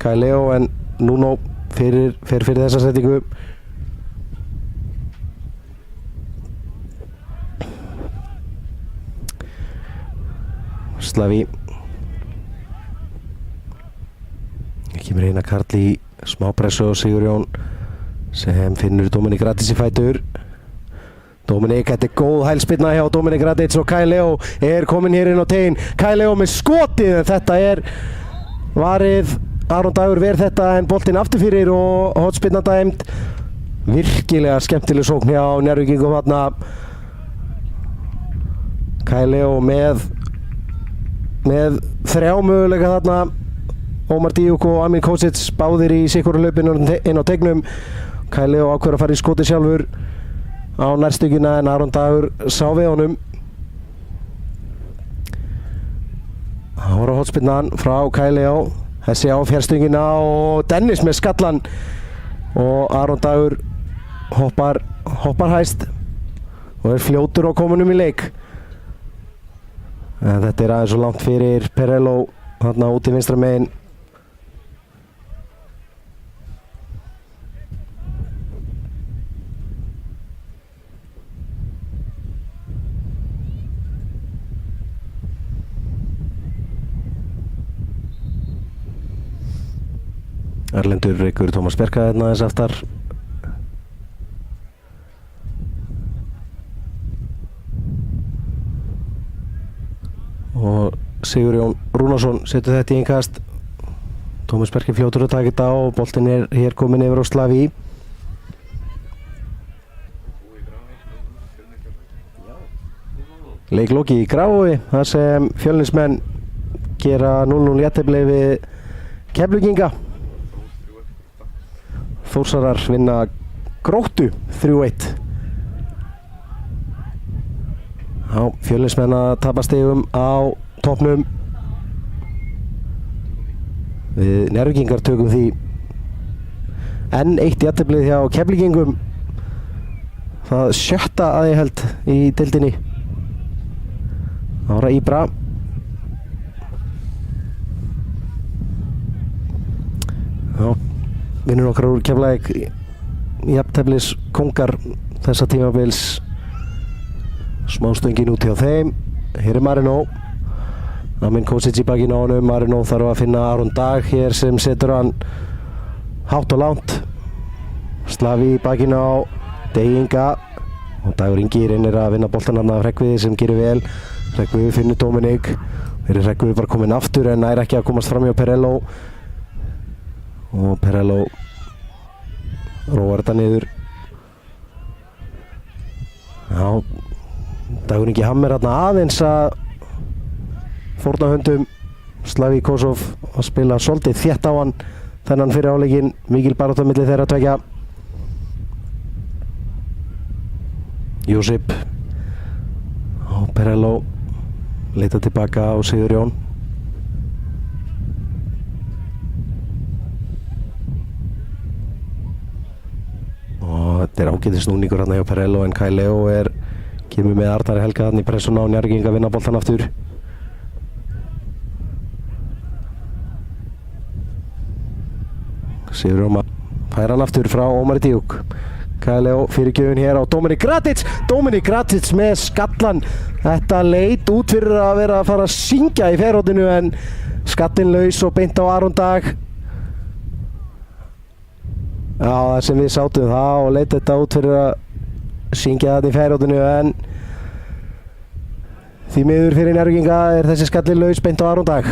Speaker 5: Kai Leo en Nuno fer fyrir þessa settingu. Slavi kemur eina Karl í smá pressu og Sigurjón sem finnur Dominik Radits í fætur. Dominik, þetta er góð hælspyrna hjá Dominik Radits og Kai Leo er komin hér inn á tegin. Kai Leo með skotið en þetta er varið. Aron Dagur ver þetta en boltinn aftur fyrir og hornspyrna dæmd. Virkilega skemmtileg sókn hjá Njarðvíkingum þarna. Kai Leo með þrjá möguleika þarna. Ómar Díuk og Amin Kosic báðir í sikkur hlaupinu inn á tegnum. Kai Leo ákveður að fara í skoti sjálfur á nærstyggina en Aron Dagur sá við honum. Það voru hornspyrnan frá Kai Leo. Þessi á fjærstyggina og Dennis með skallan og Aron Dagur hoppar hæst og er fljótur á komunum í leik. En þetta er aðeins svo langt fyrir Perello þarna út í vinstra megin. Erlendur reykur Tómas Bjarka þarna aðeins aftar. Og Sigurjón Rúnarsson setur þetta í innkast. Tómas Bjarki fljótur að taka þetta og boltinn er hér komin yfir á Slavi. Leikloki í Grafói þar sem Fjölnismenn gera 0-0 jafntefli við Keflvíkinga. Þórsarar vinna Gróttu 3-1. Já, Fjölnismenn að tapa stigum á toppnum. Við Njarðvíkingar tökum því enn eitt jafnteflið hjá Keflvíkingum. Það 7. að ég held í deildinni. Ára Íbra. Já, vinnur okkar úr Keflavík jafnteflis kongar þessa tímabils. Smástöngin út hjá þeim. Hér er Marino. Amin Kosic í bakinn á honum. Marino þarf að finna Aron Dag hér sem setur hann hátt og langt. Slavi í bakinn á Deyinga og Dagur Ingi reynir að vinna boltan hann af Hreggviði sem gerir vel. Hreggviði finnur Dominik. Hreggviði bara kominn aftur en nær ekki að komast fram hjá Perello. Og Perello róar þetta niður. Já, Dagur Ingi Hammer hérna aðeins að fórna höndum. Slavi Kosov að spila svolítið þétt á hann þennan fyrir áleikinn. Mikil barátta milli þeirra tveggja. Jósef og Perello leita tilbaka á Sigurjón. Og þetta er ágætis snúningur hérna hjá Perello en Kai Leo kemur með Arnari Helga þarna í pressuna og Njarðvíkingar að vinna boltan aftur. Sigurjón fær hann aftur frá Ómari Díuk. Kai Leo fyrirgjöfin hér á Dominik Radits. Dominik Radits með skallan. Þetta leit út fyrir að vera að fara að syngja í ferhóttinu en skallinn laus og beint á Aron Dag. Já, það sem við sátum það og leit þetta út fyrir að syngja þetta í ferhóttinu en því miður fyrir Njarðvíkinga er þessi skallinn laus beint á Aron Dag.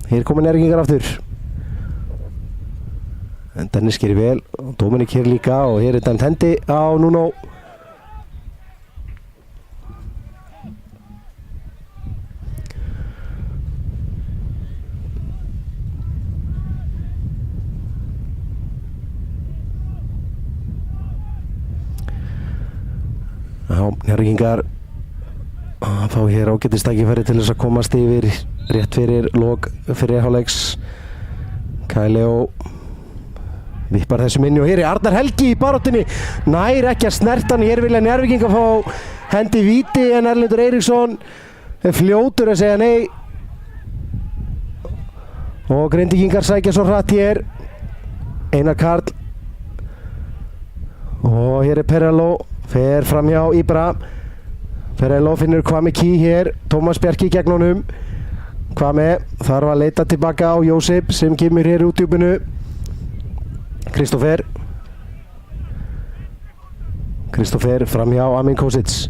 Speaker 5: Hér komið Njarðvíkingar aftur. En Dennis gerir vel og Dominik hér líka og hér er dæmt hendi á Nuno. Já, Njarðvíkingar fá hér ágætis tækifæri til þess að komast yfir rétt fyrir lok fyrir hálfleiks. Kæleo vippar þessum inni og hér er Arnar Helgi í baráttunni, nær ekki að snerta hann. Hér vilja Njarðvíkingar fá hendi víti en Erlendur Eiríksson er fljótur að segja nei og Grindvíkingar sækja svo hratt hér. Einar Karl og hér er Perello, fer fram hjá Ibra. Perello finnur Kwame Key hér, Tómas Bjarki gegn honum. Kwame þarf að leita tilbaka á Jósef sem kemur hér út í djúpinu. Kristoffer fram hjá Amin Kosic.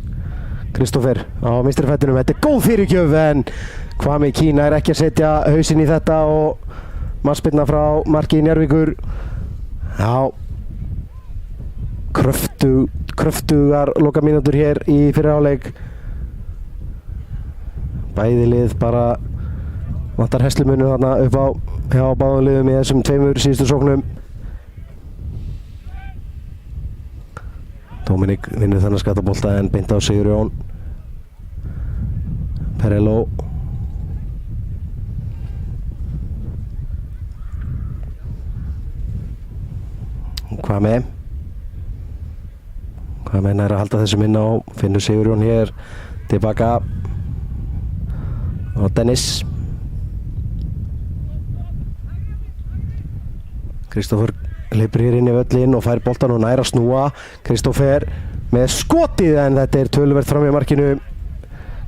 Speaker 5: Kristoffer á vinstri fætinum, þetta er góð fyrirgjöf en Kwame Key nær ekki að setja hausinn í þetta og markspyrna frá marki Njarðvíkur. Já, kröftugar lokamínútur hér í fyrri hálfleik. Bæði lið bara vantar heslumunu þarna upp á hjá báðum liðum í þessum tveimur síðustu sóknum. Dominik vinnur þennan skattabolta en beint á Sigurjón. Perello Kwame nær að halda þessum inn á, finnur Sigurjón hér tilbaka og Dennis. Kristoffer hleypur hér inn í völlinn og fær boltan og nær að snúa. Kristoffer með skotið en þetta er töluvert fram í markinu.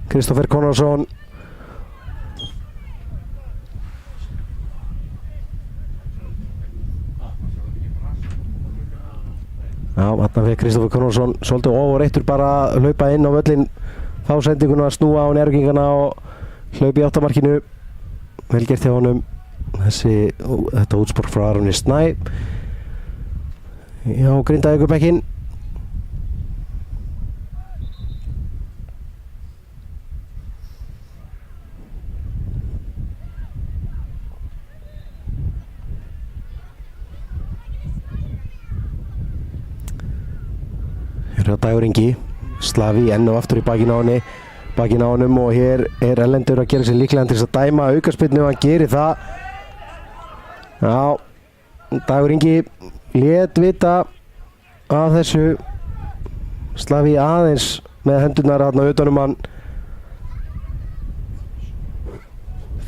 Speaker 5: Kristoffer Konradsson Já, þarna fyrir Kristoffer Konradsson svolítið ofurreittur bara að hlaupa inn á völlinn, fá sendinguna að snúa á Njarðvíkingana og hlaupa í áttamarkinu. Vel gert hjá honum. Þetta útspor frá Aroni Snæ. Já, Grindavíkurbekkin. Hér er Dagur Ingi, Slavi enn og aftur í bakinn á honum og hér er Erlendur að gera sér líklegan til þess að dæma aukaspyrnu og hann gerir það. Já, Dagur Ingi lét vita að þessu. Slavi aðeins með hendurnar þarna utanum hann.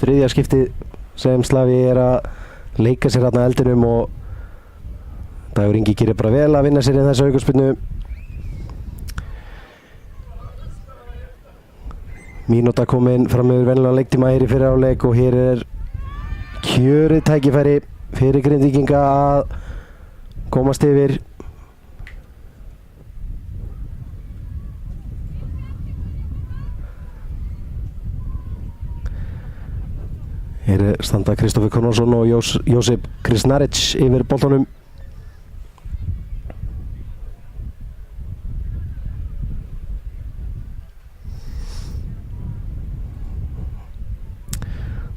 Speaker 5: Þriðja skiptið sem Slavi er að leika sér þarna eldinum og Dagur Ingi gerir bara vel að vinna sér í þessu aukaspyrnu. Mínúta komin fram yfir venjulegan leiktíma hér í fyrri hálfleik og hér er kjörið tækifæri fyrir Grindvíkinga að komast yfir. Hér standa Kristoffer Konradsson og Jósef Krasnaric yfir boltanum.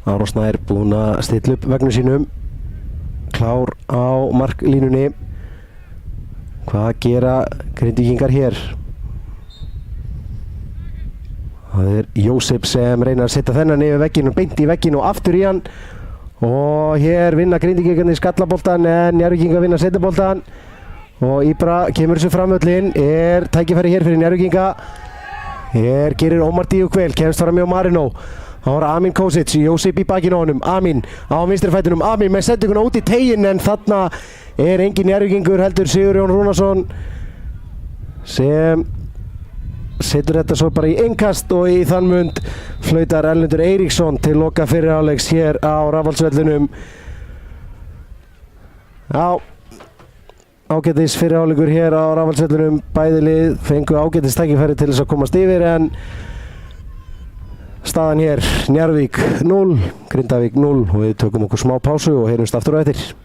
Speaker 5: Aron Snær búinn að stilla upp vegnu sínum, klár á marklínunni. Hvað gera Grindvíkingar hér? Það er Jósef sem reynar að setja þennan yfir vegginn og beint í vegginn og aftur í hann og hér vinna Grindvíkingarnir skallaboltan en Njarðvíkingar vinna setjaboltan og Ibra kemur þessu framvöllin. Er tækifæri hér fyrir Njarðvíkinga. Hér gerir Ómar Díuk vel, kemst fram hjá Marino. Það var Amin Kosic, Jósef í bakinn á honum, Amin á vinstri fætinum, Amin með sendinguna út í teginn en þarna er engin Njarðvíkingur heldur Sigurjón Rúnarsson sem setur þetta svo bara í innkast og í þann mund flautar Erlendur Eiríksson til loka fyrri hálfleiks hér á Rafalsvellinum. Já, ágætis fyrri hálfleikur hér á Rafalsvellinum, bæði lið fengu ágætis tækifæri til þess að komast yfir en staðan hér, Njarðvík 0, Grindavík 0 og við tökum okkur smá pásu og heyrumst aftur á eftir.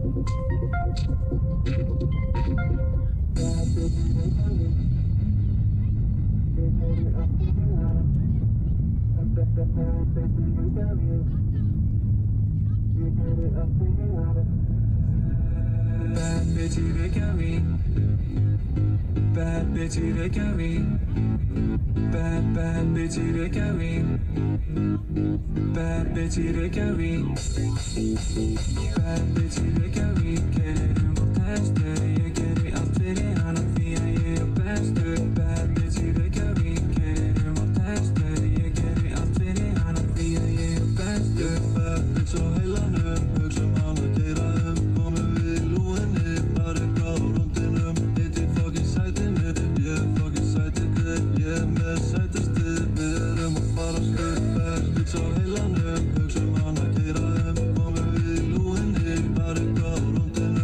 Speaker 2: Bad bitch í Reykjavík. Bad bitch í Reykjavík. Bad bitch í Reykjavík. Bad bitch í Reykjavík. Bad bitch í Reykjavík. Keyrum á testur, ég geri allt fyrir hana því að ég bestur. Bad bitch í Reykjavík. Keyrum á testur, ég geri allt fyrir hana því að ég bestur. Bad bitch á heilanum, hugsa hana keyra komum við í lúinni, bara eitthvað á rúndinum. Hitti fucking sætinu, ég fucking sætinu, ég með sætastu, við erum að fara stuð. Bad bitch á heilanum, hugsa hana keyra komum við í lúinni, bara eitthvað á rúndinum.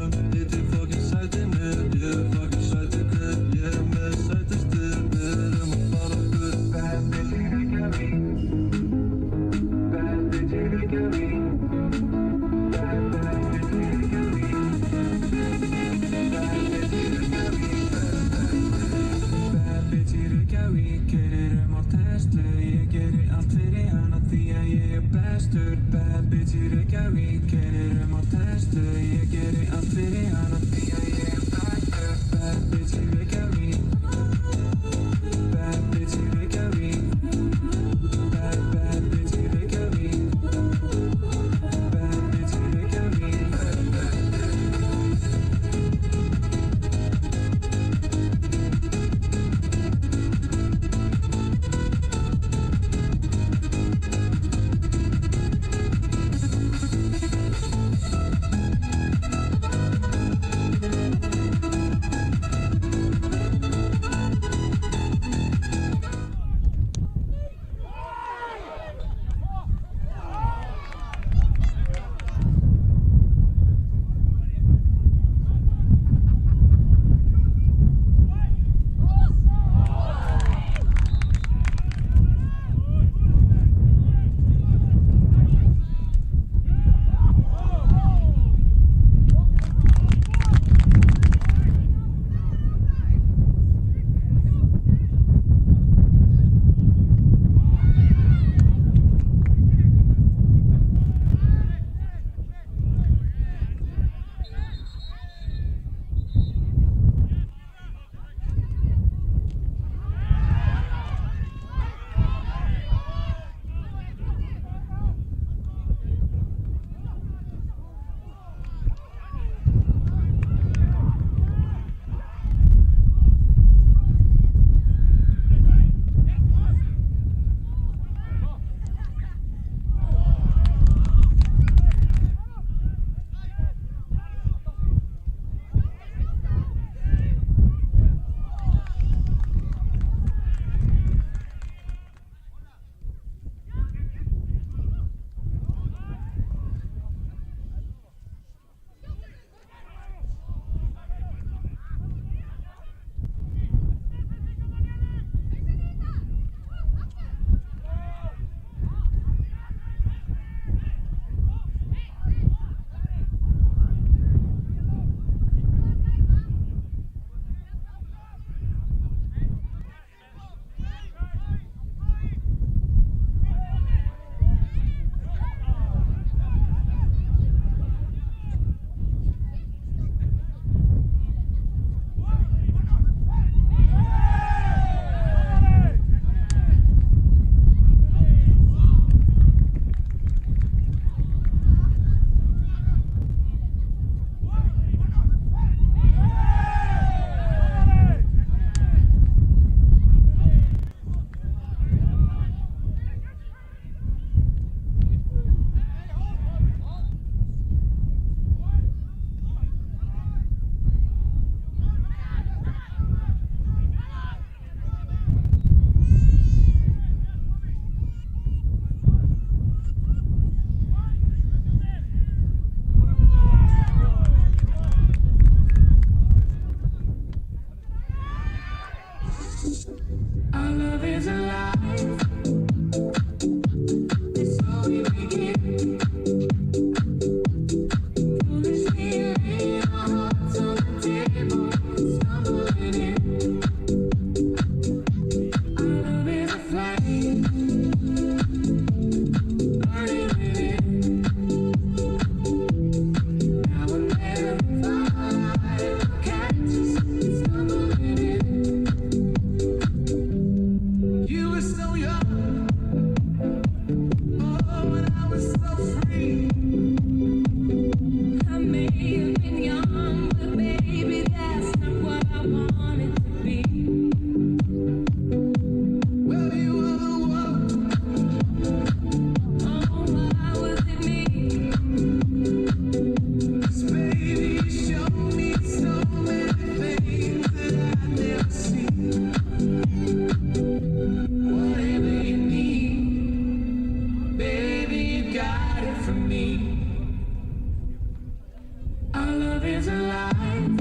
Speaker 1: love is alive.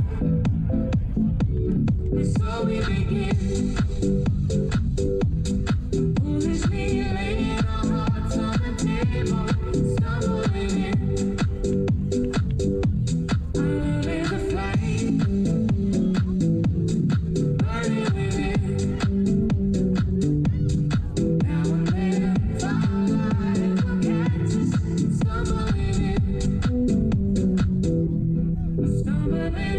Speaker 1: So we begin. Foolishly laying our hearts on the table, stumbling in. Our love is a flame, burning within. Now and then, firelight will catch us, stumbling in. Stumbling in.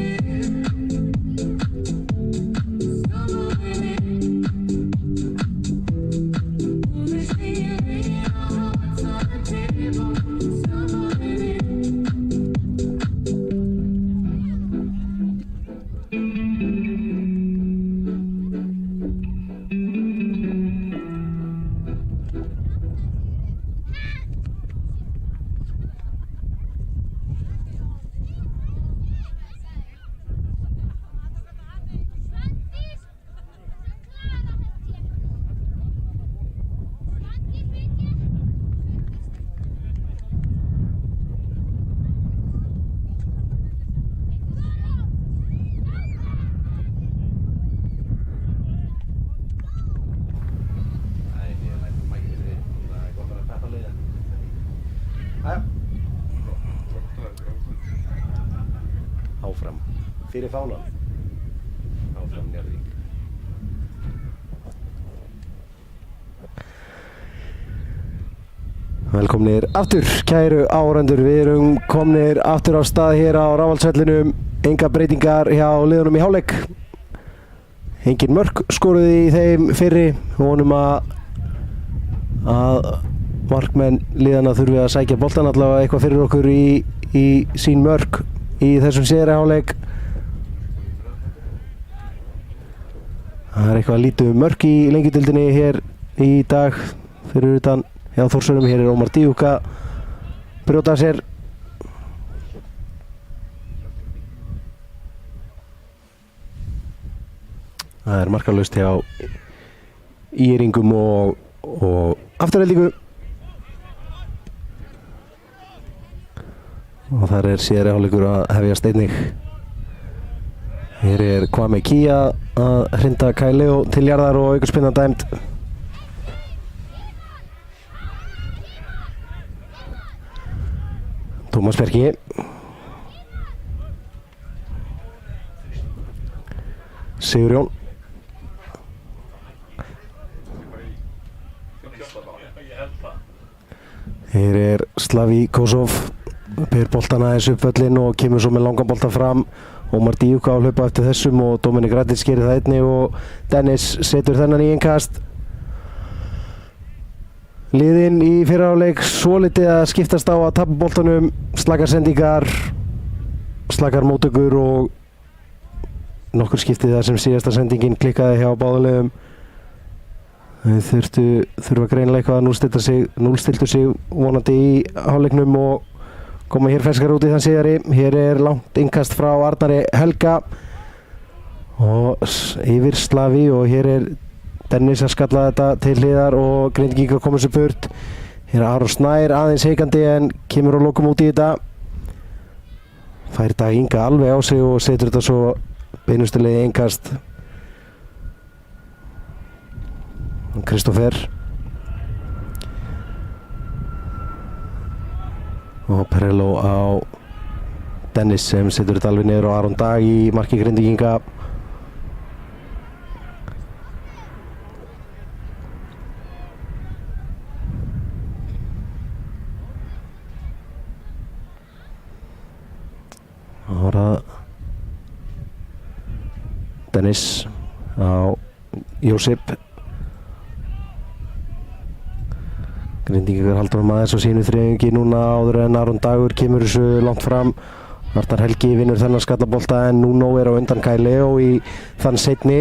Speaker 5: Áfram, fyrir fánan. Áfram Njarðvík. Velkomnir aftur, kæru áhorfendur. Við erum komnir aftur á stað hér á Rafaldsvellinum. Enga breytingar hjá liðunum í hálfleik. Engin mörk skoruði í þeim fyrri. Vonum að markmenn liðana þurfi að sækja boltan allavega eitthvað fyrir okkur í sín mörk í þessum síðari hálfleik. Það er eitthvað lítið mörk í lengjudildinni hér í dag fyrir utan hjá Þórsurum. Hér er Ómar Díuka brjóta sér. Það er markalaust hjá Íringum og Aftureldingu. Og þar er síðari hálfleikur að hefjast einnig. Hér er Kwame Kia að hrinda Kai Leo til jarðar og aukaspyrna dæmd. Tómas Berki. Sigurjón. Hér er Slavi Kosov. Ber boltan aðeins upp völlinn og kemur svo með langan boltan fram. Ómar Díuka á hlaupa eftir þessum og Dominik Radits gerir það einnig og Dennis setur þennan í innkast. Liðin í fyrra hálfleik svolítið að skiptast á að tapa boltanum, slakar sendingar, slakar móttökur og nokkur skiptið þar sem síðasta sendingin klikkaði hjá báðum liðum. Þau þurfa greinilega að núllstiltu sig vonandi í hálfleiknum og koma hér ferskar út í þann síðari. Hér er langt innkast frá Arnari Helga og yfir Slavi og hér er Dennis að skalla þetta til hliðar og Grindvíkingar komur sér burt. Hér er Aron Snær aðeins heikandi en kemur að lokum út í þetta. Fær Dag Inga alveg á sig og setur þetta svo beinustilega innkast. Kristoffer og Perello á Dennis sem setur þetta alveg niður og Aron Dag í marki Grindvíkinga. Ára Dennis á Jósip. Grindvíkingar haldur aðeins á sínu þriðjungi núna áður en Aron Dagur kemur þessu langt fram. Arnar Helgi vinnur þennan skallabolta en Nuno er á undan Kai Leo í þann seinni.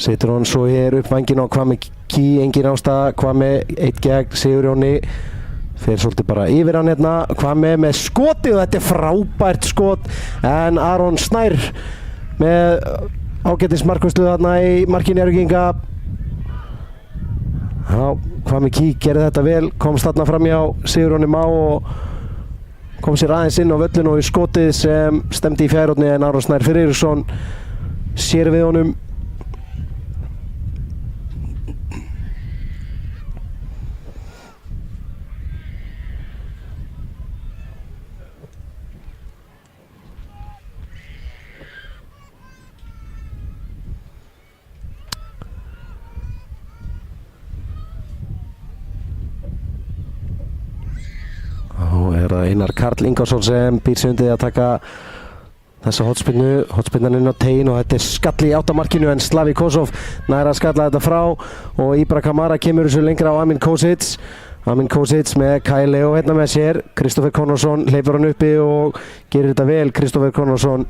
Speaker 5: Setur hann svo hér upp vænginn á Kwame Ki, engin ástæða. Kwame eitt gegn Sigurjóni. Fer svolítið bara yfir hann hérna. Kwame með skoti og þetta er frábært skot. En Aron Snær með ágætis markvörslu þarna í marki Njarðvíkinga. Já, Kwame Ki gerði þetta vel, komst þarna fram hjá Sigurjóni Má og kom sér aðeins inn á völlin og í skotið sem stemdi í fjærhorni en Aron Snær Friðriksson sér við honum. Og það Einar Karl Ingarsson sem býr sig undir að taka þessa hotspinnan inn á tegin og þetta skall í áttamarkinu en Slavi Kosov nær að skalla þetta frá og Ibra Kamara kemur þessu lengra á Amin Kosic með Kai Leo hérna með sér. Kristoffer Konradsson hleypur hann uppi og gerir þetta vel. Kristoffer Konradsson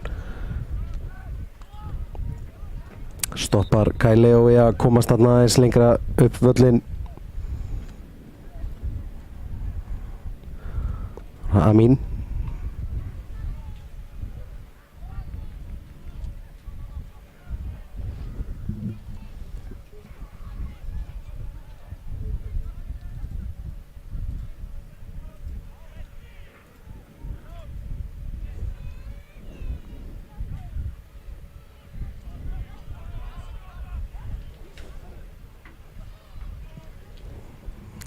Speaker 5: stoppar Kai Leo í að komast þarna aðeins lengra upp völlin. Amin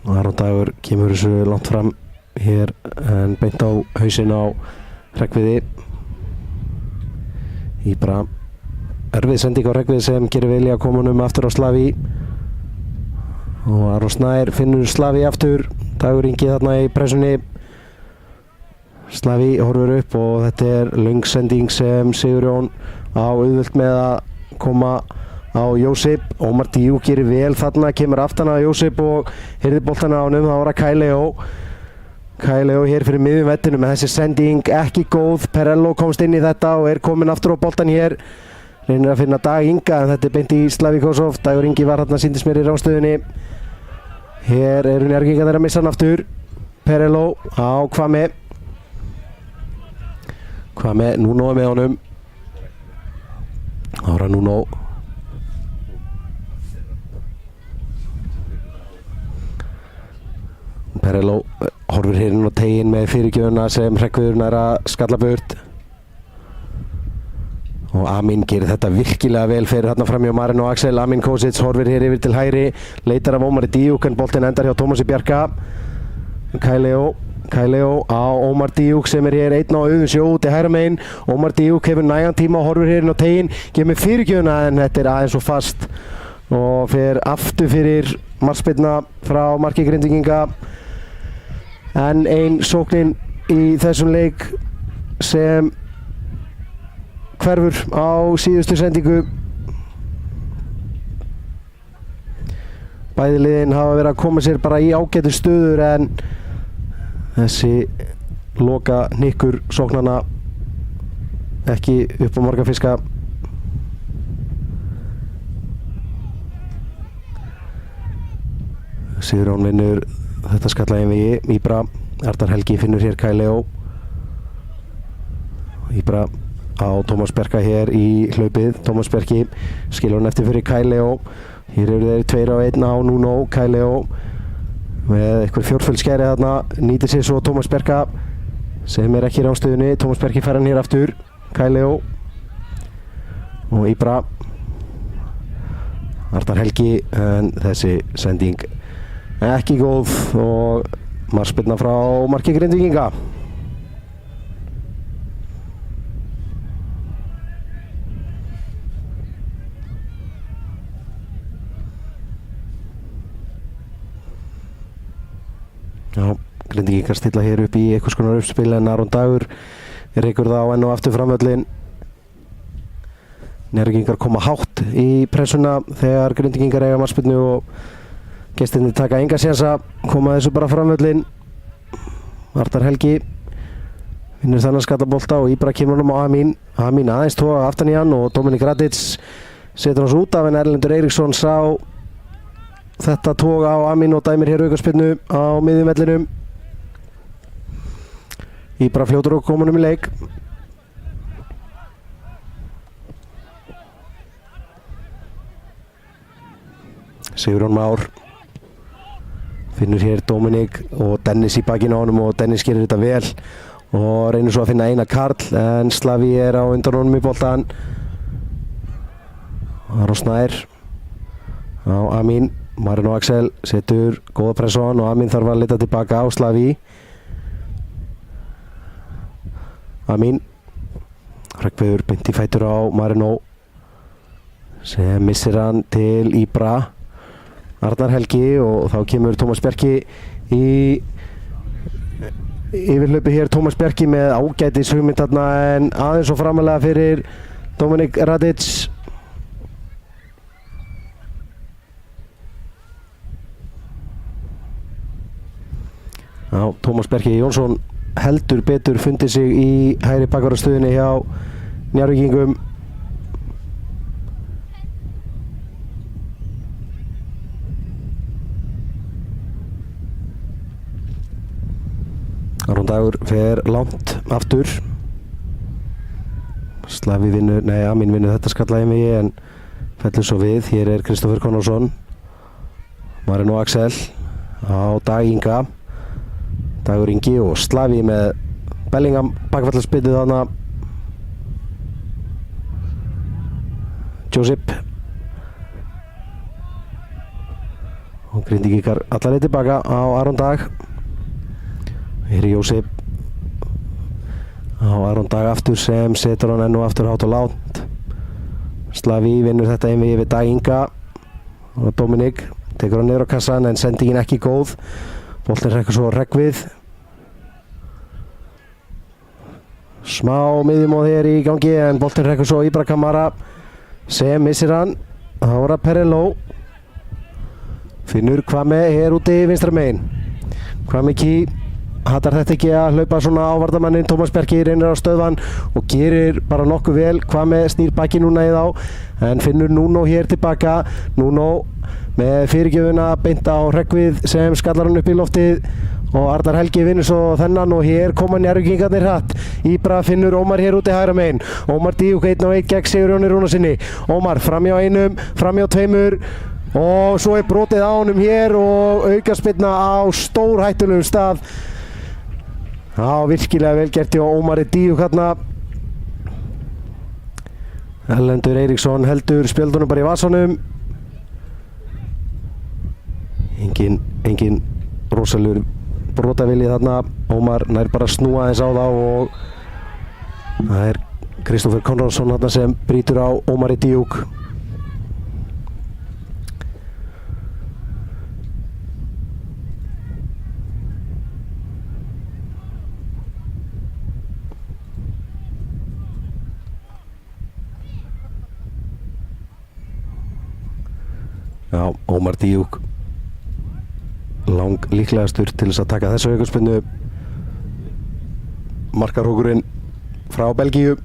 Speaker 5: Aron Dagur kemur þessu langt fram hér en beint á hausinn á Hreggviði. Íbra erfið sending á Hreggviði sem gerir vel í að koma honum aftur á Slavi og Aron Snær finnur Slavi aftur. Dagur Ingi þarna í pressunni. Slavi horfur upp og þetta er löng sending sem Sigurjón á auðvöld með að koma á Jósip. Ómar Díu gerir vel þarna, kemur aftan að Jósip og hirðir boltana á honum. Það var að Kai Leo hér fyrir miðjum vellinum með þessi sending ekki góð. Perello komst inn í þetta og er komin aftur á boltan hér. Reynir að finna Dag Inga en þetta er beint í Slavi Kosov. Dagur Ingi var þarna, sýndist mér í ránstöðunni. Hér eru Njarðvíkingar þeirra að missa hann aftur. Perello á Kvame. Nuno er með honum. Ára Nuno. Perello horfur hér inn á tegin með fyrirgjöfuna sem Hreggviður nær að skalla burt og Amin gerir þetta virkilega vel fyrir þarna fram hjá Marin og Axel. Amin Kosic horfur hér yfir til hægri, leitar af Ómari Díuk en boltinn endar hjá Tómasi Bjarka. Kai Leo á Ómar Díuk sem er hér einn á auðunsjó út í hægra megin. Ómar Díuk hefur nægan tíma og horfur hér inn á tegin, gefur með fyrirgjöfuna en þetta er aðeins og fast og fer aftur fyrir markspyrna frá marki Grindvíkinga. En ein sóknin í þessum leik sem hverfur á síðustu sendingu. Bæði liðin hafa verið að koma sér bara í ágætu stöður en þessi loka hnykkur sóknana ekki upp á marga fiska. Sigurjón vinnur þetta skalla einvigi. Íbra, Arnar Helgi finnur hér Kai Leo. Íbra á Tómas Berka hér í hlaupið. Tómas Berki skilur hann eftir fyrir Kai Leo. Hér eru þeir 2 á 1 á Nuno. Kai Leo með eitthvað fjórföldskæri þarna, nýtir sér svo Tómas Berka sem er ekki í ránstöðunni. Tómas Berki fær hann hér aftur. Kai Leo og Íbra. Arnar Helgi en þessi sending ekki góð og markspyrna frá marki Grindvíkinga. Já, Grindvíkingar stilla hér upp í einhvers konar uppspil en Aron Dagur reykur það á enn og aftur framvöllin. Njarðvíkingar koma hátt í pressuna þegar Grindvíkingar eiga markspyrnu og gestirnir taka enga sénsa, koma þessu bara framvöllin. Arnar Helgi vinnur þannig að skalla bolta og Íbra kemur honum á Amin. Amin aðeins toga aftan í hann og Dominik Radic setur hans út af en Erlendur Eiríksson sá þetta toga á Amin og dæmir hér aukaspyrnu á miðjum vellinum. Íbra fljótur og komunum í leik. Sigurjón Már finnur hér Dominik og Dennis í bakinu á honum og Dennis gerir þetta vel og reynir svo að finna Einar Karl en Slaví á undan honum í boltan. Aron Snær á Amin. Marino Axel setur góða pressa á hann og Amin þarf að leita tilbaka á Slaví. Amin Hreggviður beint í fætur á Marino sem missir hann til Íbra. Arnar Helgi og þá kemur Tómas Bjarki í yfirhlaupi hér. Tómas Bjarki með ágætis hugmynd þarna en aðeins og framalega fyrir Dominik Radic. Já, Tómas Bjarki Jónsson heldur betur fundið sig í hægri bakvarðarstöðunni hjá Njarðvíkingum. Aron Dagur fer langt aftur. Slaví vinnur, nei Amin vinnur þetta skalla í en fellur svo við. Hér er Kristoffer Konráðsson. Marino Axel á Dag Inga. Dagur Ingi og Slaví með Bellingham bakvallarspilið þarna. Josip og Grindvíkingar alla leið tilbaka á Aron Dag. Hér er Jósef á Aron Dag aftur sem setur hann enn og aftur hátt og lágt. Slaví vinnur þetta einvið við Dag Inga og Dominik tekur hann niður á kassan en sendingin ekki góð. Boltinn hrekkur svo Hreggvið. Smá miðjumóð hér í gangi en boltinn hrekkur svo Íbra Kamara sem missir hann. Þá er það Perello. Finnur Kvame hér úti vinstra megin. Kvame Kí hattar þetta ekki að hlaupa svona á varnarmanninn. Tómas Bjarki reynir á stöðvan og gerir bara nokkuð vel. Kvame snýr baki núna í þá en finnur Nuno hér tilbaka. Nuno með fyrirgjöfuna beint á Hreggvið sem skallar hann upp í loftið og Arnar Helgi vinnur svo þennan og hér koma Njarðvíkingarnir hratt. Íbra finnur Ómar hér úti hægra megin. Ómar Díuk 1-1 gegn Sigurjóni Rúnarsinni. Ómar framhjá einum, framhjá tveimur og svo er brotið á honum hér og aukaspyrna á stórhættulegum stað. Já, virkilega vel gert hjá Ómari Díuk hérna. Erlendur Eiríksson heldur spjöldunum bara í vasanum. Engin rosalur brotavilji þarna. Ómar nær bara að snúa aðeins á þá og það er Kristoffer Konráðsson þarna sem brýtur á Ómari Díuk. Já, Ómar Díuk lang líklegastur til þess að taka þessu aukaspyrnu. Markarhókurinn frá Belgíu.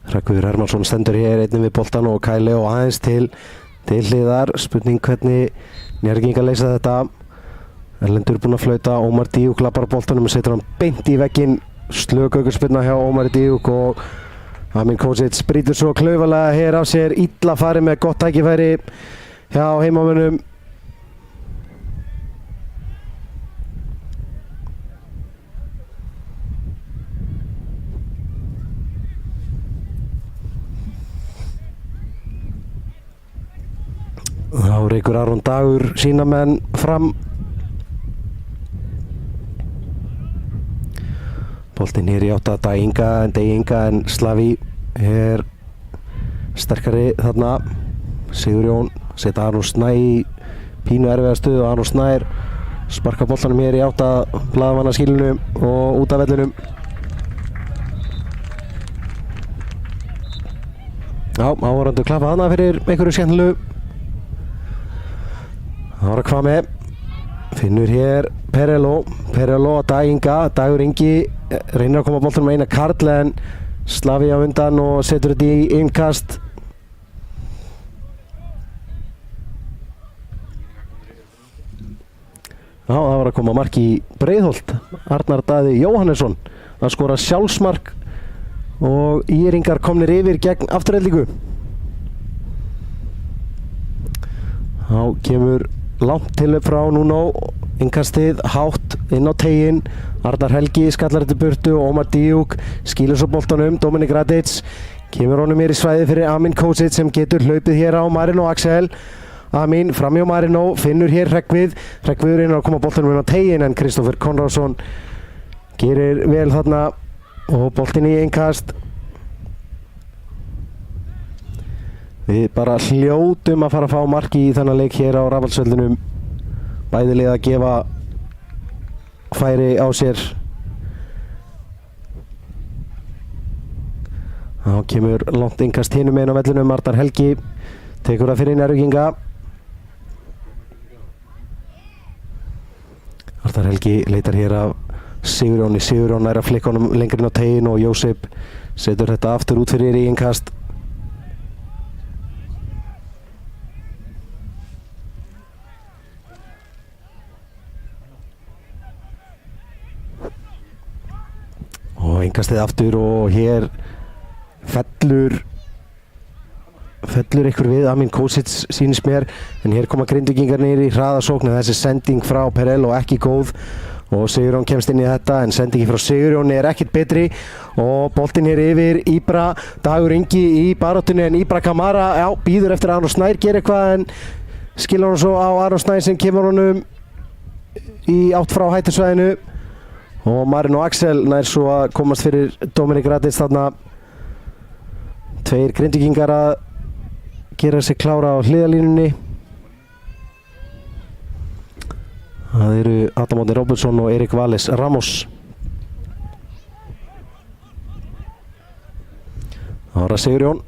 Speaker 5: Hreggviður Hermannsson stendur hér einnig við boltan og Kæli og aðeins til hliðar. Spurning hvernig Njarðvíkingar leysa þetta. Erlendur búinn að flauta. Ómar Díuk lappar á boltanum og setur hann beint í vegginn. Slök aukaspyrna hjá Ómari Díuk og Amin Kosic brýtur svo klaufalega hér af sér. Illa farið með gott tækifæri hjá heimamönnum. Þá reykur Aron Dagur sína menn fram. Boltinn hér í átt að Dag Inga en Slaví er sterkari þarna. Sigurjón setja Aron Snæ í pínu erfiða stöðu og Aron Snær sparka boltanum hér í átt að blaðamannaskýlunum og út af vellinum. Já, áhorfendur klappa þarna fyrir einhverju skemmtilegu. Það var að Kvame. Finnur hér Perello að Dag Inga. Dagur Ingi reynir að koma boltanum með Einar Karl en Slaví á undan og setur þetta í innkast. Já, það var að koma mark í Breiðholt. Arnar Daði Jóhannesson að skora sjálfsmark og íringar komnir yfir gegn Aftureldingu. Þá kemur langt tillöp frá Nuno, innkastið hátt inn á teiginn. Arnar Helgi skallar þetta burtu og Ómar Díuk skýlur svo boltanum. Dominik Radic kemur honum hér í svæði fyrir Amin Kosic sem getur hlaupið hér á Marino Axel. Amin fram hjá Marino, finnur hér Hreggviður inn að koma boltanum inn á teiginn en Kristoffer Konráðsson gerir vel þarna og boltin í innkast. Við bara hljótum að fara að fá marki í þennan leik hér á Rafaldsvellinum. Bæði lið að gefa færi á sér. Þá kemur langt innkast hinum megin á vellinum. Arnar Helgi tekur það fyrir Njarðvíkinga. Arnar Helgi leitar hér af Sigurjóni. Sigurjón er að flikka honum lengri inn á teiginn og Jósef setur þetta aftur út fyrir í innkast. Og innkastið aftur og hér fellur ykkur við Amin Kosic sýnist mér, en hér koma Grindvíkingar niður í hraðasókn. Þessi sending frá Perello ekki góð og Sigurjón kemst inn í þetta, en sendingi frá Sigurjón er ekkert betri og boltinn hér yfir Íbra. Dagur Ingi í baráttunni en Íbra Kamara býður eftir að Aron Snær gerir eitthvað en skilur hann svo á Aron Snær sem kemur honum í átt frá hættusvæðinu. Og Marino Axel nær svo að komast fyrir Dominik Radic þarna. Tveir Grindvíkingar að gera sig klára á hliðalínunni. Það eru Adam Árni Róbertsson og Erik Valles Ramos. Það var að Sigurjón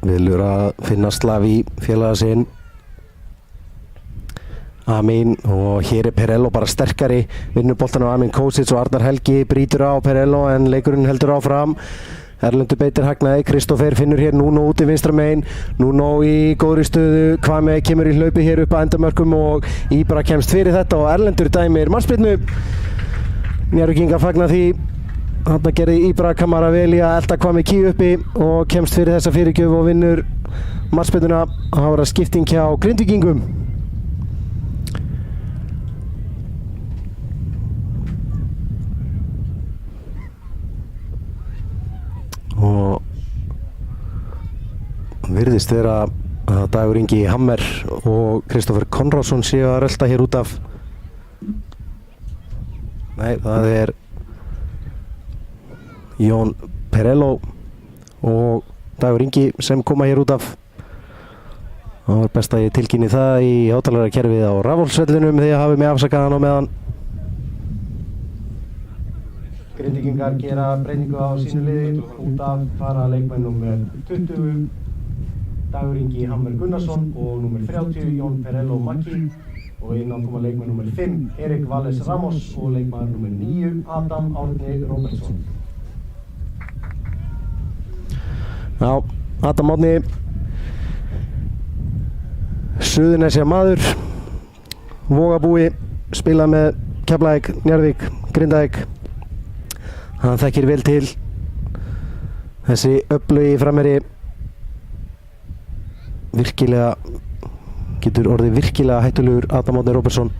Speaker 5: vilur að finna slag í félaga sinn Amin, og hér er Perello bara sterkari, vinnur boltan á Amin Kosic og Arnar Helgi brýtur á Perello en leikurinn heldur áfram. Erlendur beitir hagnaði, Kristoffer finnur hér Nuno út í vinstra megin. Nuno í góðri stöðu, Kvame kemur í hlaupi hér upp að endamörkum og Íbra kemst fyrir þetta og Erlendur dæmir markspyrnu. Njarðvíkingar fagna því. Þarna gerði Íbra Kamara vel í að elta Kvame Kí uppi og kemst fyrir þessa fyrirgjöf og vinnur markspyrnuna. Það var að skipting hjá Grindvíkingum. Og virðist vera að Dagur Ingi Hammer og Kristoffer Konráðsson séu að rölta hér út af. Nei, það er Jón Perello og Dagur Ingi sem koma hér út af. Það var best að ég tilkynni það í hátalarkerfið á Rafaldsvellinum þegar hafið mig afsakaðan á meðan. Grindvíkingar gera breytingu á sínu liði, út af fara leikmenn númer 20 Dagur Ingi Hammer Gunnarsson og númer 30 Jón Perello Maggi og inn á koma leikmenn númer 5 Erik Valles Ramos og leikmenn númer 9 Adam Árni Róbertsson. Já, Adam Árni Suðurnesja maður, Vogabúi, spilað með Keflavík, Njarðvík, Grindavík. Hann þekkir vel til þessi öflugi framherji, getur orðið virkilega hættulegur Adam Árni Róbertsson.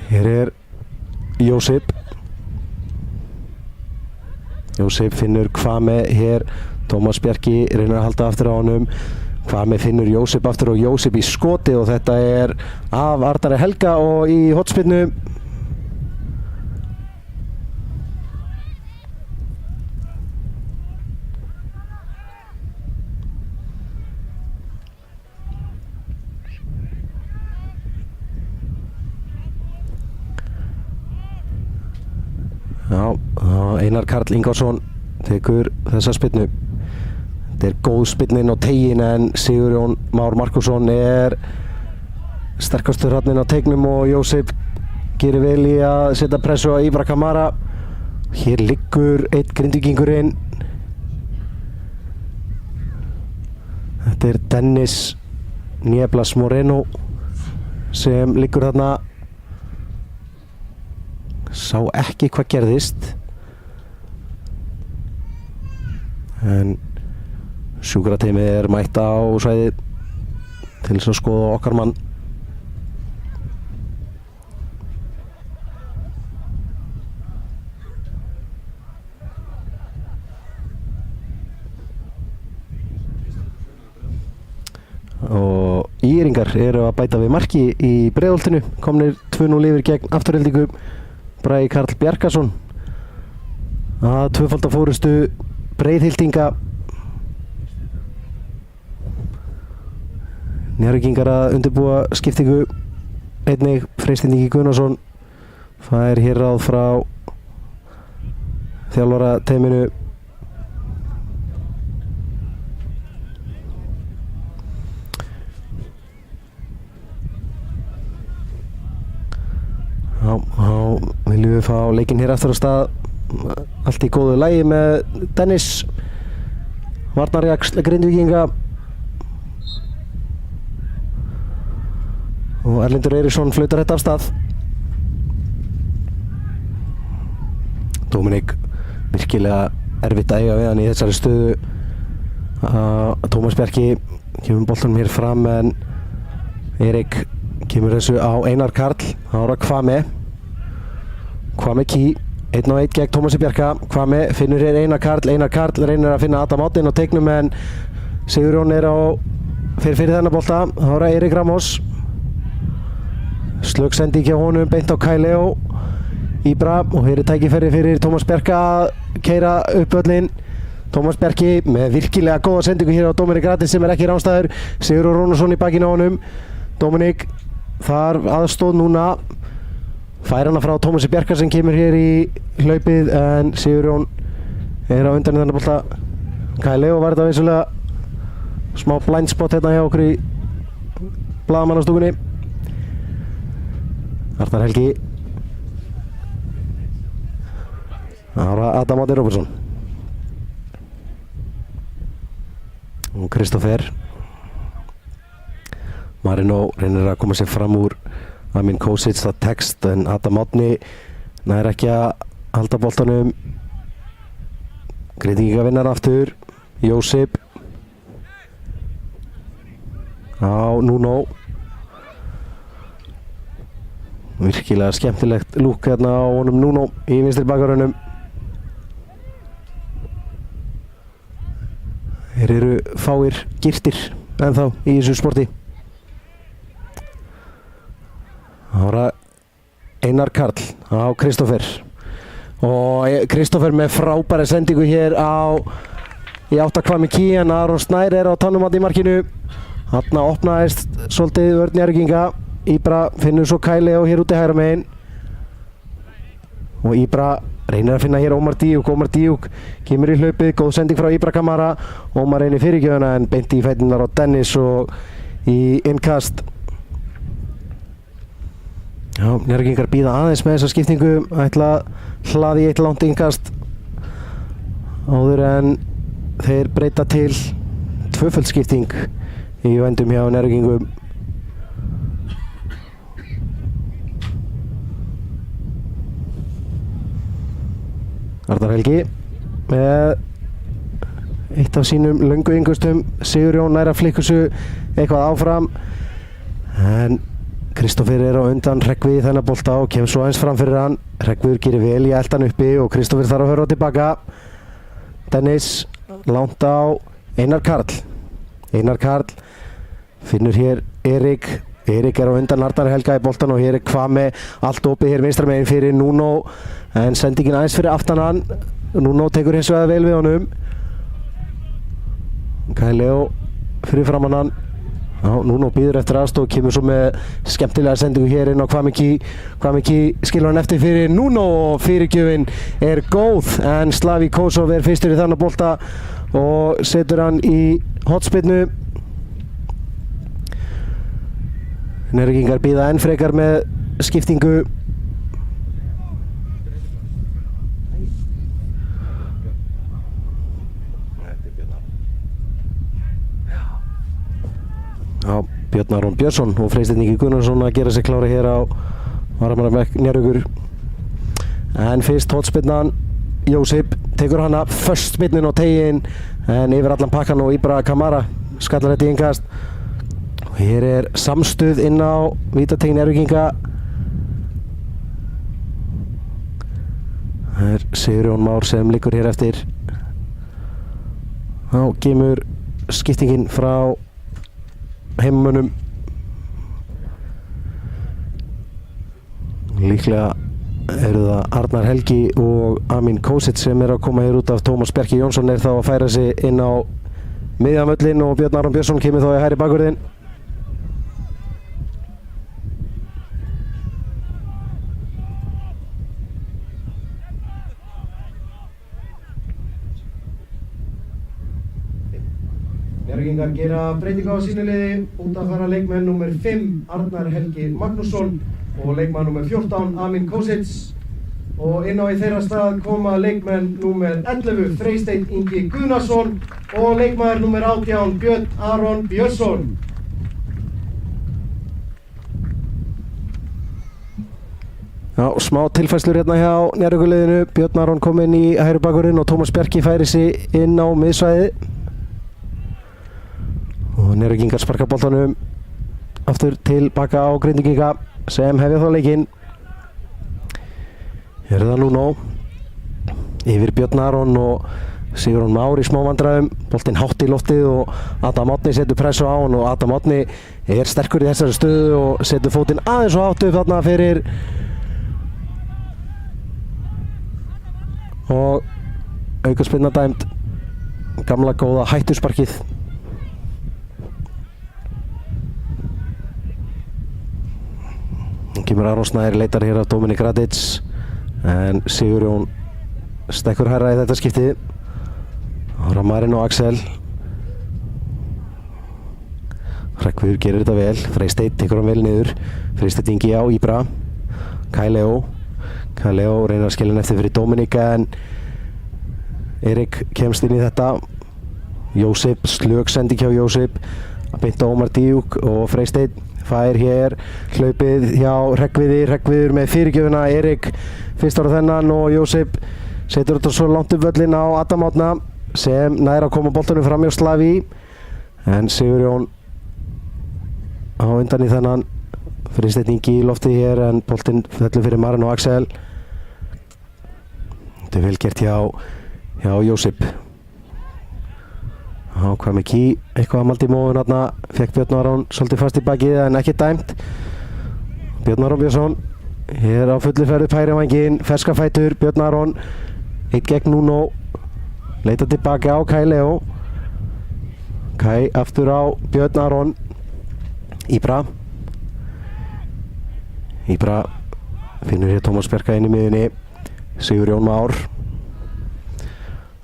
Speaker 5: Hér er Jósef finnur Kvame hér, Tómas Bjarki reynir að halda aftur á honum, Kvame finnur Jósef aftur og Jósef í skoti og þetta er af Arnari Helga og í hornspyrnu. Já, Einar Karl Ingvarsson tekur þessa spyrnu. Þetta er góð spyrna inn á teiginn en Sigurjón Már Markusson er sterkastur hann inn á teignum og Jósef gerir vel í að setja pressu á Íbra Kamara. Hér liggur einn Grindvíkingurinn. Þetta er Dennis Nieblas Moreno sem liggur þarna. Sá ekki hvað gerðist en sjúkrateymið mætt á svæðið til þess að skoða okkar mann. Og Íringar eru að bæta við marki í Breiðholtinu, komnir 2-0 yfir gegn Aftureldingu. Bragi Karl Bjarkason að tvöfalda fórustu Breiðhildinga. Njarðvíkingar að undirbúa skiptingu. Einnig Freysteinn Ingi Gunnarsson fær hér ráð frá þjálfara teyminu. Þá viljum við fá leikinn hér aftur á stað. Allt í góðu lagi með Dennis. Varnarjaxl Grindvíkinga. Og Erlendur Eiríksson flautar þetta af stað. Dominik virkilega erfitt að eiga við hann í þessari stöðu. Tómas Bjarki kemur boltanum hér fram en Erik kemur þessu á Einar Karl. Ára Kvame Key 1-1 gegn Tómasi Bjarka. Kvame finnur hér Einar Karl. Einar Karl reynir að finna Adam Áttin á teiknum en Sigurjón er fyrir þennan bolta. Ára Eirik Ramos. Slögg sending hjá honum beint á Kai Leo Íbra og hér er tækifæri fyrir Tómas Bjarka að keyra upp völlinn. Tómas Bjarki með virkilega góða sendingu hér á Dominik Gratis sem er ekki ráðstæður. Sigurður Rónarsson í bakinu á honum. Dominik þar aðstóð núna. Fær hana frá Tómasi Bjarka sem kemur hér í hlaupið en Sigurjón er á undan í þennan bolta. Kai Leo var þetta vissulega smá blind spot hérna hjá okkur í blaðamannastúkunni. Arnar Helgi. Ára Adam Átni Róbertsson. Og Kristoffer. Marino reynir að koma sér fram úr Amin Kosic það text en Adam Átni nær ekki að halda boltanum. Grindvíkinga vinnar aftur. Jósip á Nuno. Virkilega skemmtilegt lúk hérna á honum Nuno í vinstri bakvörðunum. Þeir eru fáir girtir ennþá í þessu sporti. Ára Einar Karl á Kristoffer og Kristoffer með frábæra sendingu hér í átt að Kvame Key en Aron Snær er á tannum í markinu. Þarna opnaðist svolítið vörn Njarðvíkinga. Íbra finnur svo Kai Leo hér úti hægra megin og Íbra reynir að finna hér Ómar Díuk. Ómar Díuk kemur í hlaupið, góð sending frá Íbra Kamara. Ómar reynir fyrirgjöfuna en beint í fæturnar á Dennis og í innkast. Já, Njarðvíkingar bíða aðeins með þessa skiptingu, ætla hlaði í eitt langt innkast áður en þeir breyta til tvöföld skipting í vændum hjá Njarðvíkingum. Arnar Helgi með eitt af sínum löngu yngustum. Sigurjón nær að flikkusu eitthvað áfram en Kristoffer er á undan Hreggviði þennan bolta og kemur svo aðeins fram fyrir hann. Hreggviður gerir vel í eldan uppi og Kristoffer þarf að höra á tilbaka. Dennis langt á Einar Karl. Einar Karl finnur hér Erik. Erik er á undan Arnar Helga í boltan og hér er Kvame allt opið hér vinstra megin fyrir Nuno en sendingin aðeins fyrir aftan hann. Nuno tekur hins vegar vel við honum. Kai Leo fyrir framan hann. Já, Nuno býður eftir aðstoð og kemur svo með skemmtilega sendingu hér inn á Kvame Key. Kvame Key skilur hann eftir fyrir Nuno og fyrirgjöfin er góð en Slavi Kosov er fyrstur í þannig bolta og setur hann í hotspinnu. Njarðvíkingar bíða enn frekar með skiptingu. Já, Björn Aron Björnsson og Freysteinn Ingi Gunnarsson að gera sig klára hér á varamannabekk Njarðvíkur. En fyrst hornspyrnan, Jósep tekur hana, först spyrnin á tegin en yfir allan pakkan og Ibra Kamara skallar þetta í innkast. Og hér er samstuð inn á vítateig Njarðvíkinga. Það er Sigurjón Már sem liggur hér eftir. Þá kemur skiptingin frá heimamönnum. Líklega eru það Arnar Helgi og Amin Kosic sem er að koma hér út af. Tómas Bjarki Jónsson er þá að færa sig inn á miðjavöllinn og Björn Aron Björnsson kemur þá í hægri bakvörðinn.
Speaker 4: Njarðvíkingar gera breytingu á sínu liði, út að fara leikmenn nummer 5 Arnar Helgi Magnússon og leikmann nummer 14 Amin Kosic og inn á í þeirra stað koma leikmenn nummer 11 Freysteinn Ingi Gunnarsson og leikmaður nummer 18 Björn Aron Björnsson.
Speaker 5: Já, smá tilfærslur hérna hjá Njarðvíkurliðinu. Björn Aron kom inn í hægri bakvörðinn og Tómas Bjarki færi sig inn á miðsvæðið. Og Njarðvíkingar sparka boltanum aftur tilbaka á Grindvíkinga sem hefja þá leikinn. Hér er það Nuno yfir Björn Aron og Sigurjón Már í smá vandræðum. Boltinn hátt í loftið og Adam Árni setur pressu á hann og Adam Árni er sterkur í þessari stöðu og setur fótinn aðeins og hátt upp þarna fyrir og aukaspyrna dæmd. Gamla góða hættusparkið. Kemur Aron Snær, leitar hér af Dominik Radic en Sigurjón stekkur hærra í þetta skiptið. Ára Marin og Axel. Hreggviður gerir þetta vel. Freysteinn tekur hann vel niður. Freysteinn Ingi á Ibra. Kai Leo reynir að skilja hann eftir fyrir Dominik en Erik kemst inn í þetta. Jósep, slök sendi hjá Jósep að beinta Ómar Díuk og Freysteinn fær hér hlaupið hjá Hreggviður með fyrirgjöfuna. Erik fyrst ára þennan og Jósep setur þetta svo langt upp völlin á Adam Árna sem nær að koma boltanum fram hjá Slaví en Sigurjón á undan í þennan. Freysteinn Ingi í lofti hér en boltinn fellur fyrir Marin og Axel. Þetta er vel gert hjá Jósep. Hvað með ký, eitthvað að maldi í móðun þarna, fekk Björn Aron svolítið fast í bakið en ekki dæmt. Björn Aron Björnsson, hér á fullu ferð upp hægri vænginn, ferska fætur, Björn Aron, 1 gegn Nuno, leita tilbaka á Kai Leo. Kai aftur á Björn Aron, Ibra finnur hér Tómas Bjarka inn í miðunni, Sigurjón Már.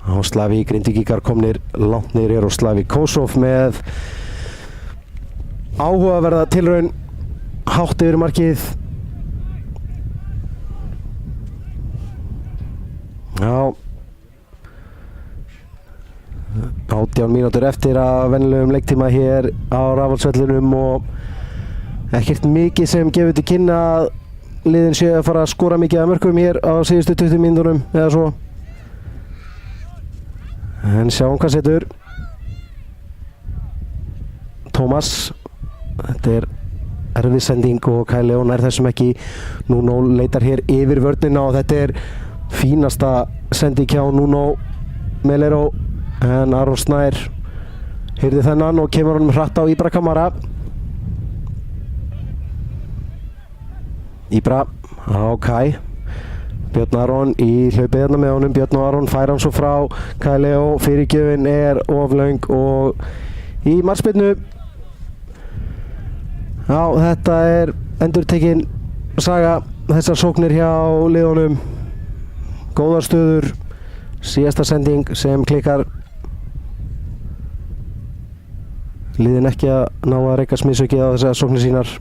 Speaker 5: Og Slaví Grindvíkingar komnir langt niður hér og Slaví Kosov með áhugaverða tilraun hátt yfir markið. Já, 18 mínútur eftir að venjulegum leiktíma hér á Rafalsvellinum og ekkert mikið sem gefur til kynna að liðin sé að fara að skora mikið af mörkum hér á síðustu 20 mínútunum eða svo. En sjáum hvað setur Tómas. Þetta er erfið sending og Kai Leo nær þessum ekki. Nuno leitar hér yfir vörnina og þetta er fínasta sending hjá Nuno Melero en Aron Snær heyrði þennan og kemur honum hratt á Ibra Kamara. Ibra á Kai. Björn Aron í hlaupið hérna með honum. Björn Aron fær hann svo frá Kai Leo. Fyrirgjöfin er oflöng og í markspyrnu. Já, þetta er endurtekin saga þessar sóknir hjá liðunum. Góðar stöður. Síðasta sending sem klikkar. Liðin ekki að ná að reyka smiðsökið á þessar sóknir sínar.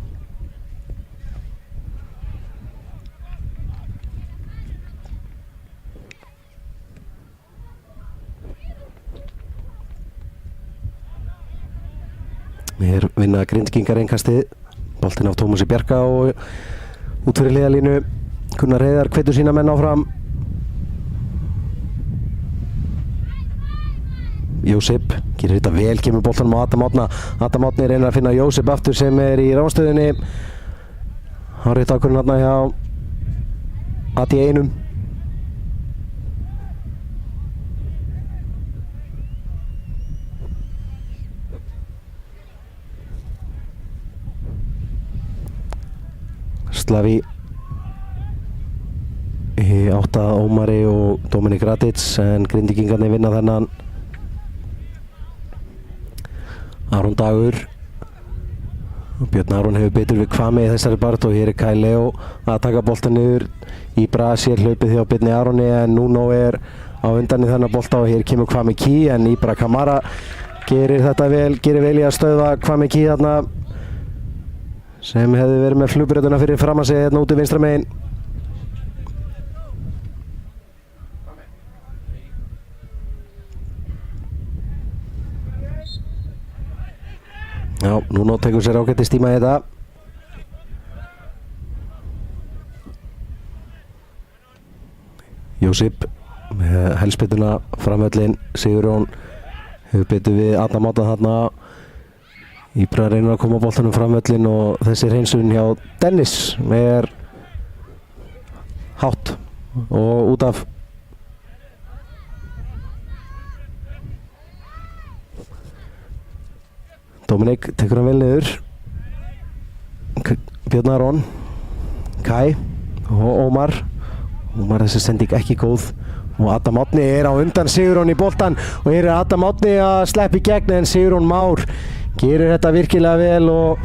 Speaker 5: Hér vinna Grindvíkingar innkastið. Boltinn af Tómasi Bjarka og út fyrir hliðarlínu. Gunnar Heiðar hvetur sína menn áfram. Jósef gerir þetta vel, kemur boltanum á Adam Árna. Adam Árni reynir að finna Jósef aftur sem er í ránstöðunni. Hárið ákvörðun þarna hjá Adi einum. Slavi í 8 Ómari og Dominik Radits en Grindvíkingarnir vinna þennan. Aron Dagur og Björn Aron hefur betur við Hvami í þessari baráttu og hér er Kai Leo að taka boltan niður. Íbra sér hlaupið hjá Björni Aroni en Nuno er á undan í þennan bolta og hér kemur Hvami Key en Íbra Kamara gerir þetta vel, gerir vel í að stöðva Hvami Key þarna sem hefði verið með flugbrjótuna fyrir fram að segja hérna úti vinstra megin. Já, Nuno tekur sér ágætis tíma í þetta. Jósef með helspytuna framvöllin. Sigurjón hefur betur við Adam Árna þarna. Íbra reynir að koma boltanum framvöllin og þessi hreinsun hjá Dennis er hátt og út af. Dominik tekur hann vel niður. Björn Aron, Kai og Ómar. Ómar þessi sending ekki góð og Adam Árni er á undan Sigurjón í boltan og hér er Adam Árni að sleppa í gegn en Sigurjón Már gerir þetta virkilega vel og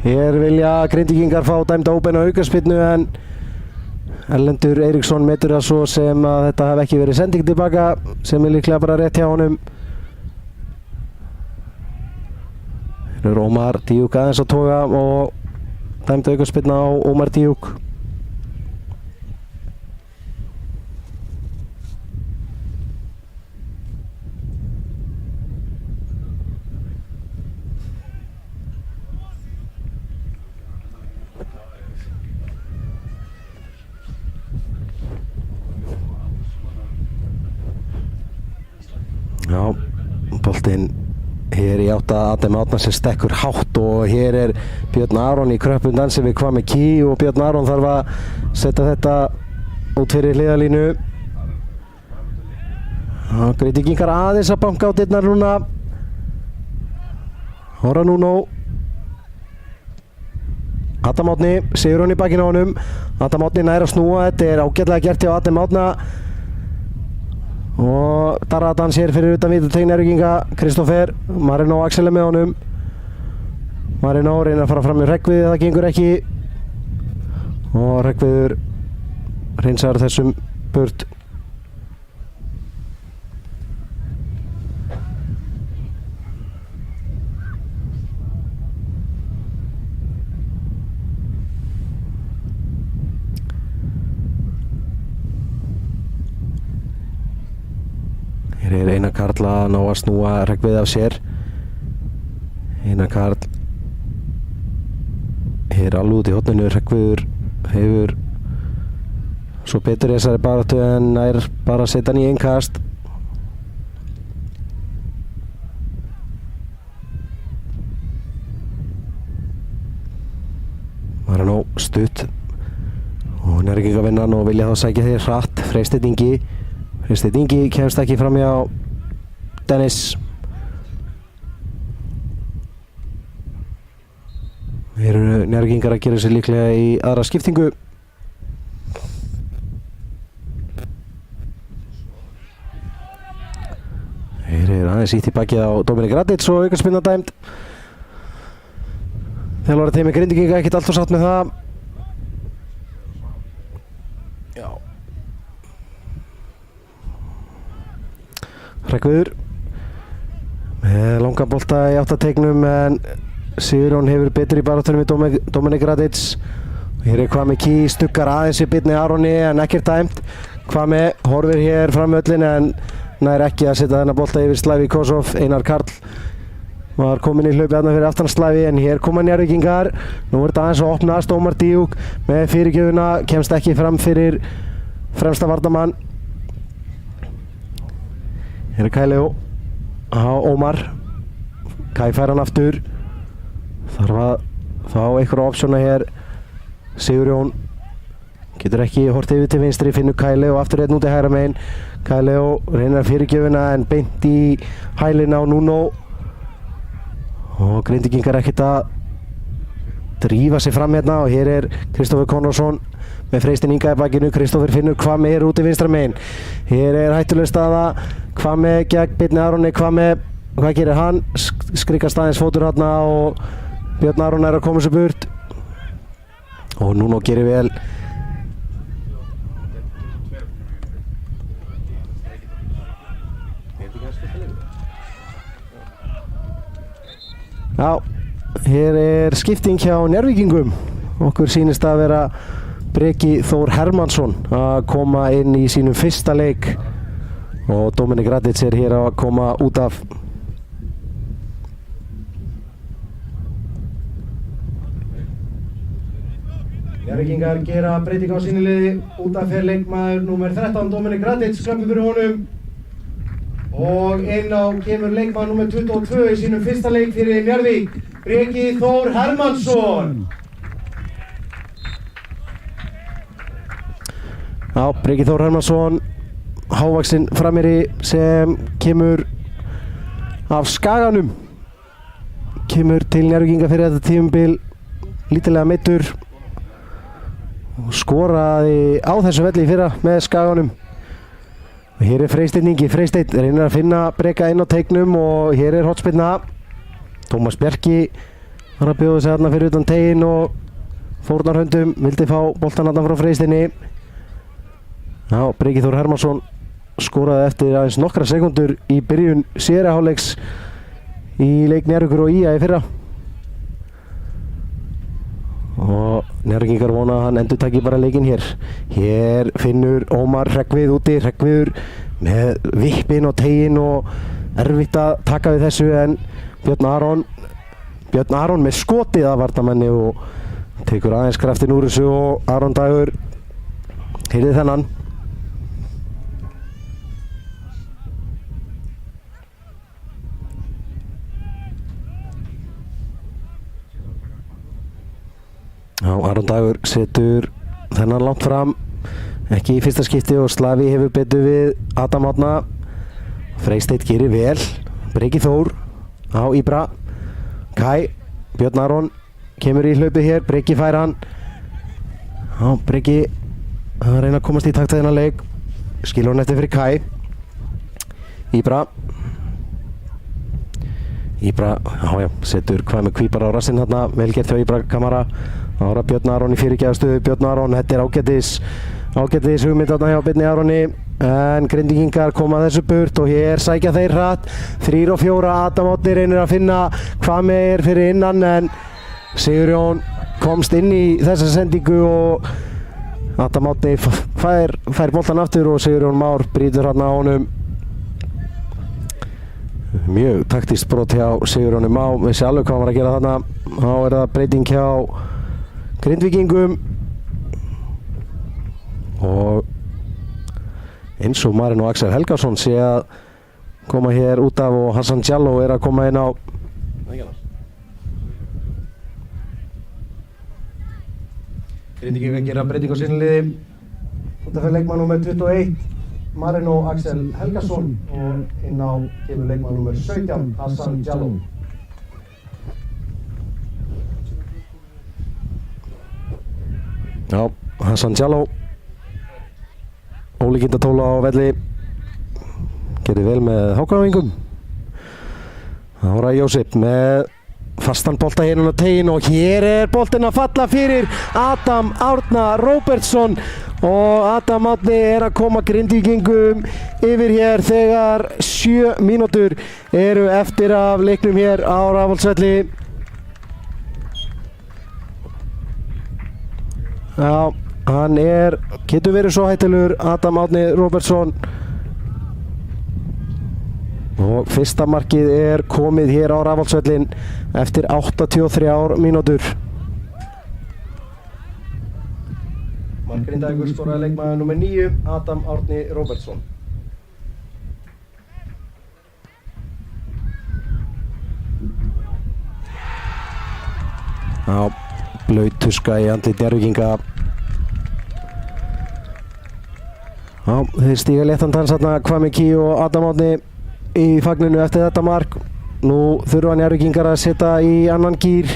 Speaker 5: hér vilja Grindvíkingar fá dæmda óbeina aukaspyrnu en Erlendur Eiríksson metur það svo sem að þetta hef ekki verið sending tilbaka sem er líklega bara rétt hjá honum. Hér er Ómar Díuk aðeins að toga og dæmda aukaspyrna á Ómar Díuk. Já, boltinn hér í átta Adam Árna sem stekkur hátt og hér er Björn Aron í kröppum dansi við Hvami Key og Björn Aron þarf að setja þetta út fyrir hliðarlínu. Grindvíkingar aðeins að banka á dyrnar núna. Hóra Nuno. Adam Árni, Sigurjón í bakinn á honum. Adam Árni nær að snúa, þetta er ágætlega gert hjá Adam Árna. Og Darradans hér fyrir utan vítateig Njarðvíkinga. Kristoffer, Marino Axel er með honum. Marino reynir að fara fram í Hreggvið, það gengur ekki. Og Hreggviður hreinsar þessum burt. Hér er Einar Karl að ná að snúa Hreggvið af sér. Einar Karl hér alveg út í horninu. Hreggviður hefur svo betur í þessari baráttu en nær bara að setja hann í innkast. Var hann á stutt og Njarðvíkingar vinna hann og vilja þá sækja þeir hratt. Freysteinn Ingi kemst ekki fram hjá Dennis. Hér eru Njarðvíkingar að gera sér líklega í aðra skiptingu. Hér er aðeins ítt í bakið á Dominik Radits og aukaspyrna dæmd. Þjálfari Grindvíkinga ekkert alltof sátt með það. Já. Hreggviður með langa bolta í áttategnum en Sigurjón hefur betur í baráttunum við Dominik Radits. Hér er Hvami Key, stuggar aðeins í Björni Aroni en ekkert dæmt. Hvami horfir hér fram öllin en nær ekki að setja þennan bolta yfir Slavi Kosov. Einar Karl var komin í hlaupið þarna fyrir aftan Slavi, en hér koma Njarðvíkingar. Nú er þetta aðeins að opnast. Ómar Díuk með fyrirgjöfuna, kemst ekki fram fyrir fremsta varnarmann. Hér er Kai Leo á Ómar. Kai fær hann aftur. Þarf að fá einhverja opsjóna hér. Sigurjón getur ekki hort yfir til vinstri, finnur Kai Leo aftur einn út í hægra megin. Kai Leo reynir að fyrirgjöfuna en beint í hælina á Nuno. Og Grindvíkingar ekkert að drífa sig fram hérna, og hér er Kristoffer Konráðsson með Freystein Inga í bakinu. Kristoffer finnur Hvammi er út í vinstra megin. Hér er hættuleg staða. Hvammi gegn Birni Aroni. Hvammi, hvað gerir hann? Skrikast aðeins fótur hérna og Björn Aron er að koma sér burt. Og Nuno gerir vel. Já, hér er skipting hjá Njarðvíkingum. Okkur sýnist að vera Breki Þór Hermannsson að koma inn í sínum fyrsta leik, og Dominik Radits er hér að koma út af.
Speaker 4: Njarðvíkingar gera breyting á sínu liði. Út af fer leikmaður númer 13, Dominik Radits, klöppum fyrir honum. Og inn á kemur leikmaður númer 22 í sínum fyrsta leik fyrir Njarðvík, Breki Þór Hermannsson.
Speaker 5: Já, Breki Þór Hermannsson, hávaxinn framherji sem kemur af Skaganum. Kemur til Njarðvíkinga fyrir þetta tímabil, lítillega meiddur. Skoraði á þessu velli í fyrra með Skaganum. Og hér er Freysteinn Ingi. Freysteinn reynir að finna Breka inn á teiknum, og hér er hotspyrna. Tómas Bjarki var að bjóða sig þarna fyrir utan tegin og fórnar höndum, vildi fá boltan þarna frá Freysteini. Já, Breki Þór Hermannsson skoraði eftir aðeins nokkra sekundur í byrjun síðari hálfleiks í leik Njarðvíkur og IA í fyrra. Og Njarðvíkingar vona að hann endurtaki bara leikinn hér. Hér finnur Ómar Hreggvið úti. Hreggviður með vippinn og teginn og erfitt að taka við þessu, en Björn Aron með skotið að varnarmanni og tekur aðeins kraftin úr þessu, og Aron Dagur heyrði þennan. Já, Aron Dagur setur þennan langt fram, ekki í fyrsta skipti, og Slavi hefur betur við Adam Árna. Freysteinn gerir vel. Breki Þór á Íbra. Kai, Björn Aron kemur í hlaupið hér. Breki fær hann. Já, Breki að reyna að komast í takt að þennan leik. Skilur hann eftir fyrir Kai. Íbra, já, setur hvað með kvípar á rassinn þarna. Vel gert hjá Íbra Kamara. Ára Björn Aron í fyrirgjafarstöðu. Björn Aron, þetta er ágætis hugmynd þarna hjá Birni Aroni, en Grindvíkingar koma þessu burt, og hér sækja þeir hratt. 3 og 4, Adam Árni reynir að finna hvað með er fyrir innan, en Sigurjón komst inn í þessa sendingu og Adam Árni fær boltan aftur, og Sigurjón Már brýtur hérna á honum. Mjög taktist brot hjá Sigurjóni Má, vissi alveg hvað hann var að gera þarna. Þá er það breyting hjá Grindvíkingum, og eins og Marin og Axel Helgason sé að koma hér út af, og Hassan Djallo er að koma inn á.
Speaker 4: Grindvíkingar gera breyting á sínu liði. Út af fyrir leikmann númer 21, Marin og Axel Helgason, og inn á kemur leikmann númer 17, Hassan Djallo.
Speaker 5: Já, Hassan Djallo, ólíkindatóla á velli, gerir vel með hákáingum. Ára Jósef með fastan bolta hérna á tegin, og hér er boltinn að falla fyrir Adam Árna Róbertsson, og Adam Árni er að koma Grindvíkingum yfir hér þegar 7 mínútur eru eftir af leiknum hér á Rafalsvelli. Já, hann getur verið svo hættulegur, Adam Árni Róbertsson. Og fyrsta markið er komið hér á Rafaldsvöllin eftir 83 mínútur.
Speaker 4: Mark Grindavíkur skoraði leikmaður númer 9, Adam Árni Róbertsson.
Speaker 5: Já, blaut tuska í andlit Njarðvíkinga. Já, þeir stíga léttan dans þarna, Kvami Kí og Adam Árni í fagninu eftir þetta mark. Nú þurfa Njarðvíkingar að setja í annan gír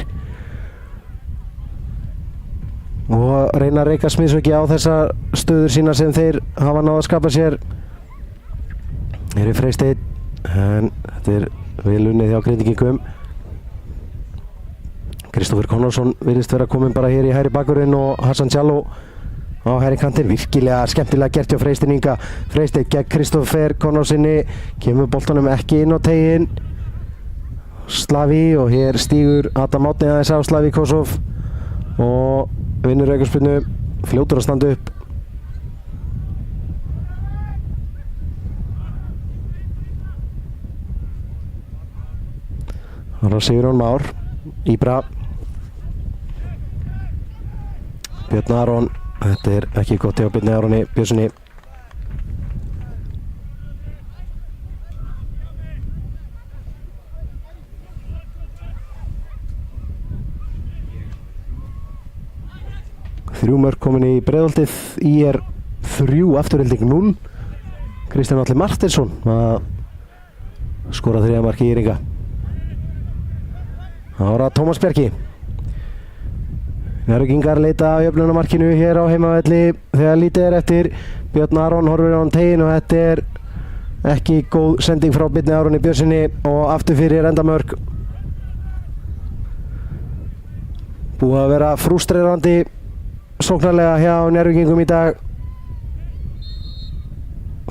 Speaker 5: og reyna að reika smiðsöki á þessar stöður sína sem þeir hafa náð að skapa sér. Þeir eru Freysteinn, en þetta er vel unnið hjá Grindvíkingum. Kristófer Konráðsson virðist vera komin bara hér í hægri bakvörðinn og Hassan Jallow á hægri kantinn. Virkilega skemmtilega gert hjá Freysteinn Inga. Freysteinn gegn Kristófer Konráðssoni, kemur boltanum ekki inn á teiginn. Slaví, og hér stígur Adam Árni aðeins á Slaví Kosovo og vinnur aukaspyrnu, fljótur að standa upp. Það er Sigurjón Már, Íbra, Björn Aron. Þetta er ekki gott hjá Björni Aroni Björnssoni. Þrjú mörk komin í Breiðholtið, IR 3, Afturelding 0. Kristján Atli Martinsson að skora 3. mark í Írringa. Það var að Tómas Bjarki. Njarðvíkingar leita á jöfnunarmarkinu hér á heimavelli þegar lítið er eftir. Björn Aron horfir á tegin og þetta er ekki góð sending frá Björni Aroni Björnssoni og aftur fyrir endamörk. Búið að vera frústrerandi sóknarlega hjá Njarðvíkingum í dag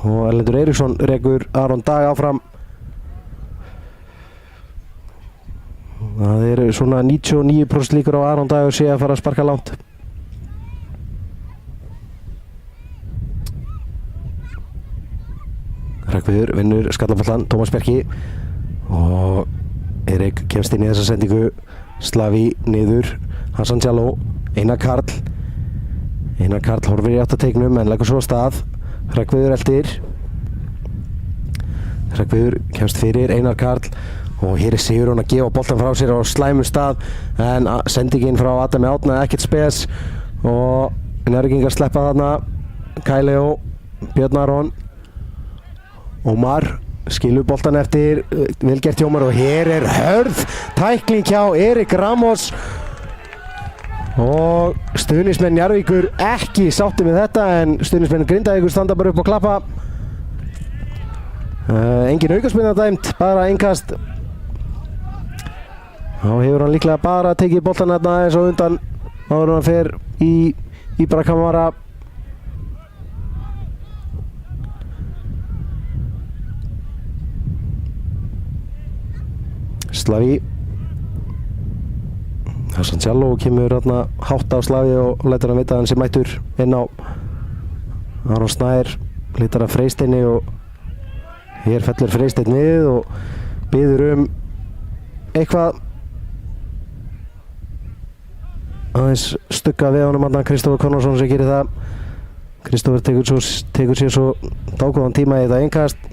Speaker 5: og Erlendur Eiríksson rekur Aron Dag áfram. Það eru svona 99% líkur á Aron Dagur sé að fara að sparka langt. Hreggviður vinnur skallafallan, Tómas Bjarki, og Erik kemst inn í þessa sendingu. Slaví niður, Hassan Jallow, Einar Karl horfir í áttateiknum en leggur svo af stað. Hreggviður eldir, Hreggviður kemst fyrir Einar Karl og hér er Sigurjón að gefa boltan frá sér á slæmum stað en sendingin frá Adami Árna ekkert spes og Njarðvíkingar sleppa þarna. Kæleo, Björn Aron, Ómar skilur boltan eftir, vel gert hjá Ómar og hér er hörð tækling hjá Erik Ramos og stuðningsmenn Njarðvíkur ekki sátti með þetta en stuðningsmenn Grindavíkur standa bara upp og klappa. Engin aukaspyrna dæmt, bara innkast. Þá hefur hann líklega bara tekið boltan þarna eins og undan áður hann fer í Íbra Kamara. Slaví, Hassan Jallow kemur þarna hátt á Slaví og lætur hann vita að hann sé mættur inn á. Aron Snær leitar að Freysteini og hér fellur Freysteinn niður og biður eitthvað aðeins stugga við honum andan Kristófer Konráðsson sem gerir það. Kristófer tekur sér svo dágóðan tíma í þetta innkast.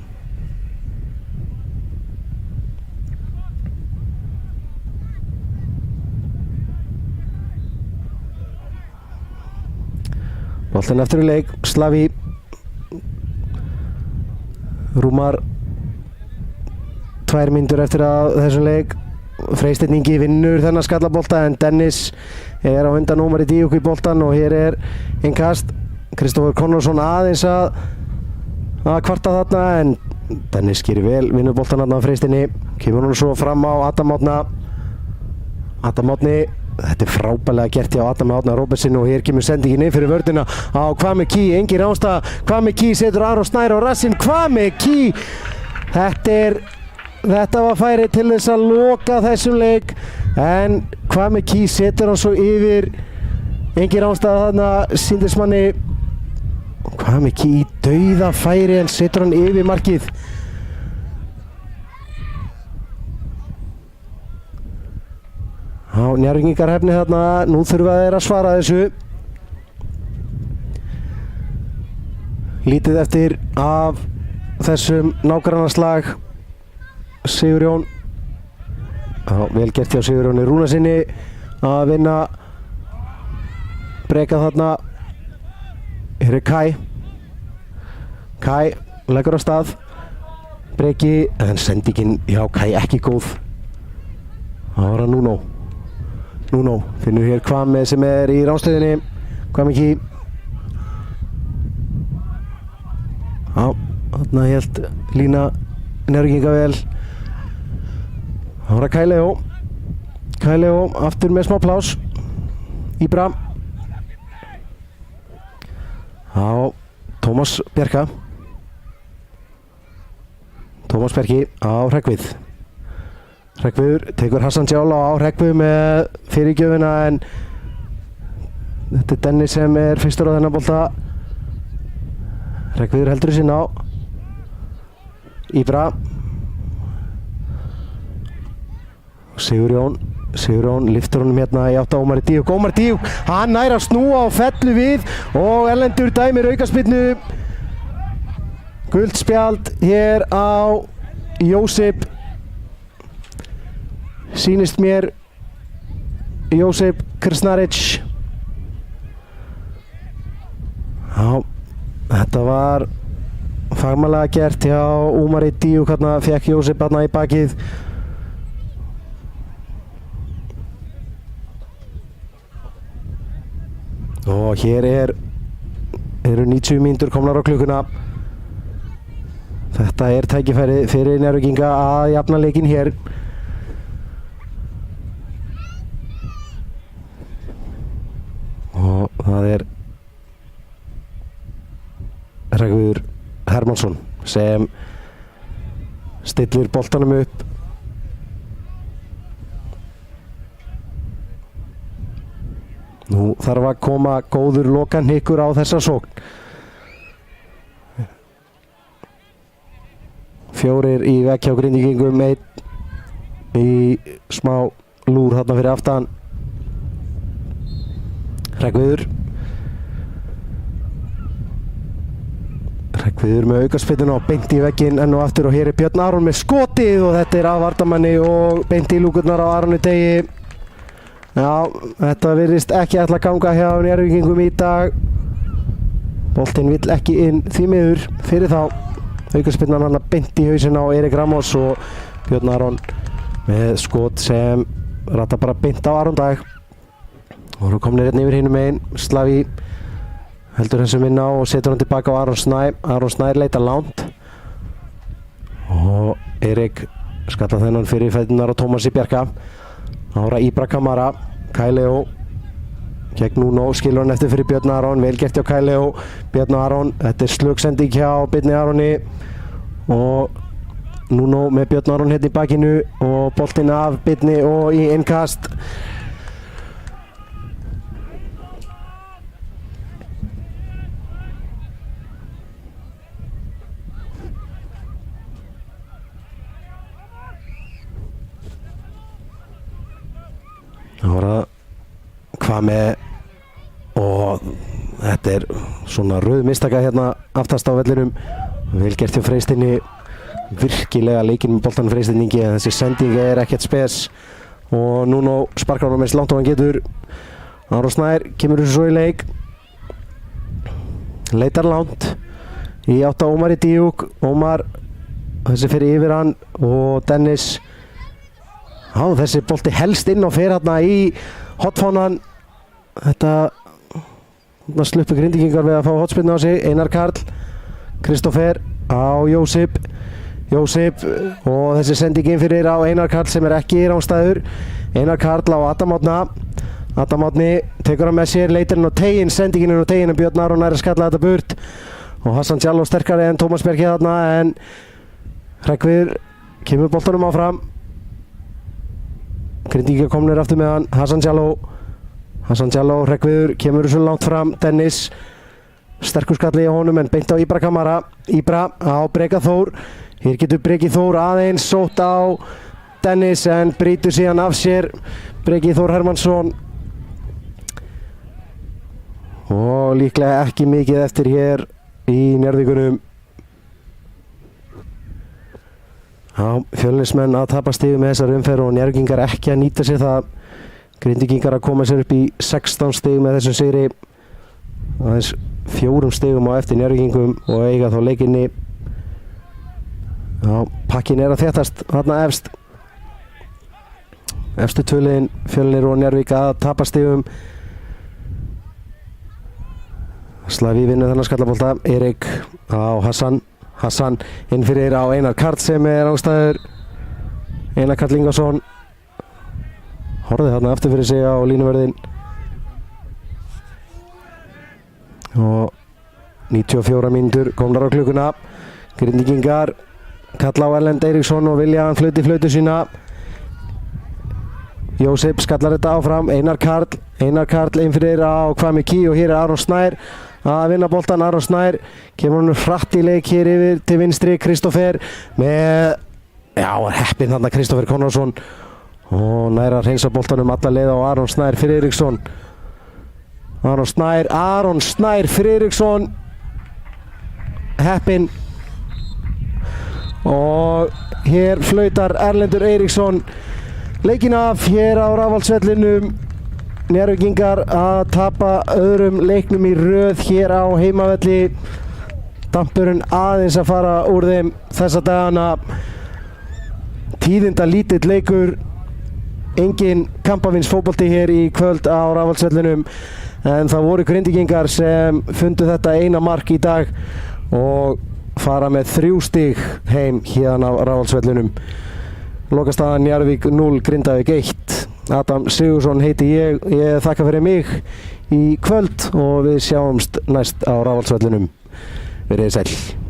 Speaker 5: Boltinn eftir í leik, Slaví rúmar 2 mínútur eftir að þessum leik. Freysteinn Ingi vinnur þennan skallabolta en Dennis er á undan Ómari Díuk í boltan og hér er innkast. Kristófer Konráðsson aðeins að kvarta þarna en Dennis gerir vel, vinnur boltan þarna á Freysteini. Kemur hún svo fram á Adam Árna. Adam Árni, þetta er frábærlega gert hjá Adam Árna Róbertsen og hér kemur sendingin inn fyrir vörðina á Kvami Kí, engin ástæða. Kvami Kí setur Aron Snær á rassinn. Kvami Kí, þetta var færi til þess að loka þessum leik en Kvami Kí setur hann svo yfir, engin ástæða þarna sýndismanni. Kvami Kí í dauða færi en setur hann yfir markið. Njarðvíkingarhefni þarna, nú þurfa þeir að svara þessu. Lítið eftir af þessum nágrannaslag. Sigurjón, vel gert hjá Sigurjóni Rúnarsinni að vinna breka þarna. Hér er Kai leggur á stað breki, en sendingin hjá Kai ekki góð. Það var að Nuno finnur hér Kvame sem er í ránstöðinni. Kvame ekki. Þarna hélt lína Njarðvíkinga vel. Það var að Kai Leo aftur með smá plás. Íbra á Tómas Bjarka. Tómas Bjarki á Hreggvið. Hreggviður tekur Hassan Djál á Hreggvið með fyrirgjöfina, en þetta er Dennis sem er fyrstur á þennan bolta. Hreggviður heldur þessi ná. Íbra. Sigurjón liftur honum hérna í átt á Ómari Díuk. Ómar Díuk, hann nær að snúa og fellu við, og Erlendur dæmir aukaspyrnu. Gult spjald hér á Jósef. Sýnist mér Jósef Krasnaric. Já, þetta var fagmannlega gert hjá Ómari Díuk. Hérna fekk Jósef hérna í bakið. Og hér eru 90 mínútur komnar á klukkuna. Þetta er tækifæri fyrir Njarðvíkinga að jafna leikinn hér. Og það er Hreggviður Hermannsson sem stillir boltanum upp. Nú þarf að koma góður lokahnykkur á þessa sókn. 4 í vegg hjá Grindvíkingum, 1 í smá lúr þarna fyrir aftan. Hreggviður með aukaspyrnuna og beint í vegginn enn og aftur, og hér er Björn Aron með skotið, og þetta er af varnarmanni og beint í lúkurnar á Aroni Degi. Já, þetta virðist ekki ætla að ganga hjá Njarðvíkingum í dag. Boltinn vill ekki inn því miður fyrir þá. Aukaspyrnan hann beint í hausinn á Erik Ramos, og Björn Aron með skot sem rata bara beint á Aron Dag. Og eru komnir hérna yfir hinum megin. Slaví heldur þessum inn á og setur hann tilbaka á Aron Snær. Aron Snær leitar langt, og Erik skalla þennan fyrir fætunar á Tómasi Bjarka. Ára Íbra Kamara. Kai Leo gegn Nuno, skilur hann eftir fyrir Björn Aron. Vel gert hjá Kai Leo. Björn Aron, þetta er slugsending hjá Birni Aroni, og Nuno með Björn Aron hérna í bakinu, og boltinn af Birni og í innkast. Ára Kvame, og þetta er svona rauð mistaka hérna aftast á vellinum. Vel gert hjá Freystinni, virkilega leikinn með boltan Freystinningi, en þessi sending er ekkert spes, og Nuno sparkar hann mest langt og hann getur. Aron Snær kemur þessu svo í leik, leitar langt í átt á Ómari Díuk. Ómar, þessi fyrir yfir hann, og Dennis. Já, þessi bolti helst inn og fer hérna í hotfánan. Þetta sluppu Grindvíkingar við að fá hotspinnu á sig. Einar Karl, Kristoffer á Jósef, og þessi sendingin fyrir á Einar Karl sem er ekki í ránstæður. Einar Karl á Adam Átni tekur hann með sér, leitir hann á teginn, sendingin er á teginn, en Björn Aron er að skalla þetta burt, og Hassan Djall sterkari en Tómas Bjarki þarna, en Hreggviður kemur boltanum áfram. Grindvíkingar komnir aftur með hann. Hassan Djalló, Hreggviður kemur þessu langt fram. Dennis, sterkur skalli í honum, en beint á Íbra Kamara. Íbra á Breka Þór. Hér getur Breki Þór aðeins sótt á Dennis en brýtur síðan af sér Breki Þór Hermannsson og líklega ekki mikið eftir hér í Njarðvíkunum. Já, Fjölnismenn að tapa stigum með þessar umferð og Njarðvíkingar ekki að nýta sér það. Grindvíkingar að koma sér upp í 16 stig með þessum sigri, aðeins 4 stigum á eftir Njarðvíkingum og eiga þá leikinni. Já, pakkin að þéttast þarna efstu tvöliðin, Fjölnir og Njarðvík að tapa stigum. Slaví vinnur þennan skallabolta, Erik á Hassan inn fyrir á Einar Karl sem ástæður. Einar Karl Ingarsson horfði þarna aftur fyrir sig á línuverðin og 94 mínútur komnar á klukkuna. Grindvíkingar kalla á Erlend Eiríksson og vilja hann flautu sína. Jósef skallar þetta áfram, Einar Karl inn fyrir á Kvami Kí og hér Aron Snær að vinna boltan. Aron Snær kemur hann hratt í leik hér yfir til vinstri. Kristoffer með, heppinn þarna Kristoffer Konráðsson og nær að hreinsa boltanum alla leið á Aron Snær fyrir Eiríksson. Aron Snær fyrir Eiríksson, heppinn og hér flautar Erlendur Eiríksson leikin af hér á Rafaldsvellinum. Njarðvíkingar að tapa öðrum leiknum í röð hér á heimavelli. Dampurinn aðeins að fara úr þeim þessa dagana. Tíðinda lítill leikur, engin kampavins fótbolti hér í kvöld á Rafaldsvellinum, en það voru Grindvíkingar sem fundu þetta eina mark í dag og fara með 3 stig heim hérna á Rafaldsvellinum. Lokastaðan Njarðvík 0, Grindavík 1. Adam Sigursson heiti ég þakka fyrir mig í kvöld og við sjáumst næst á Rafaldsvellinum. Verið sæl.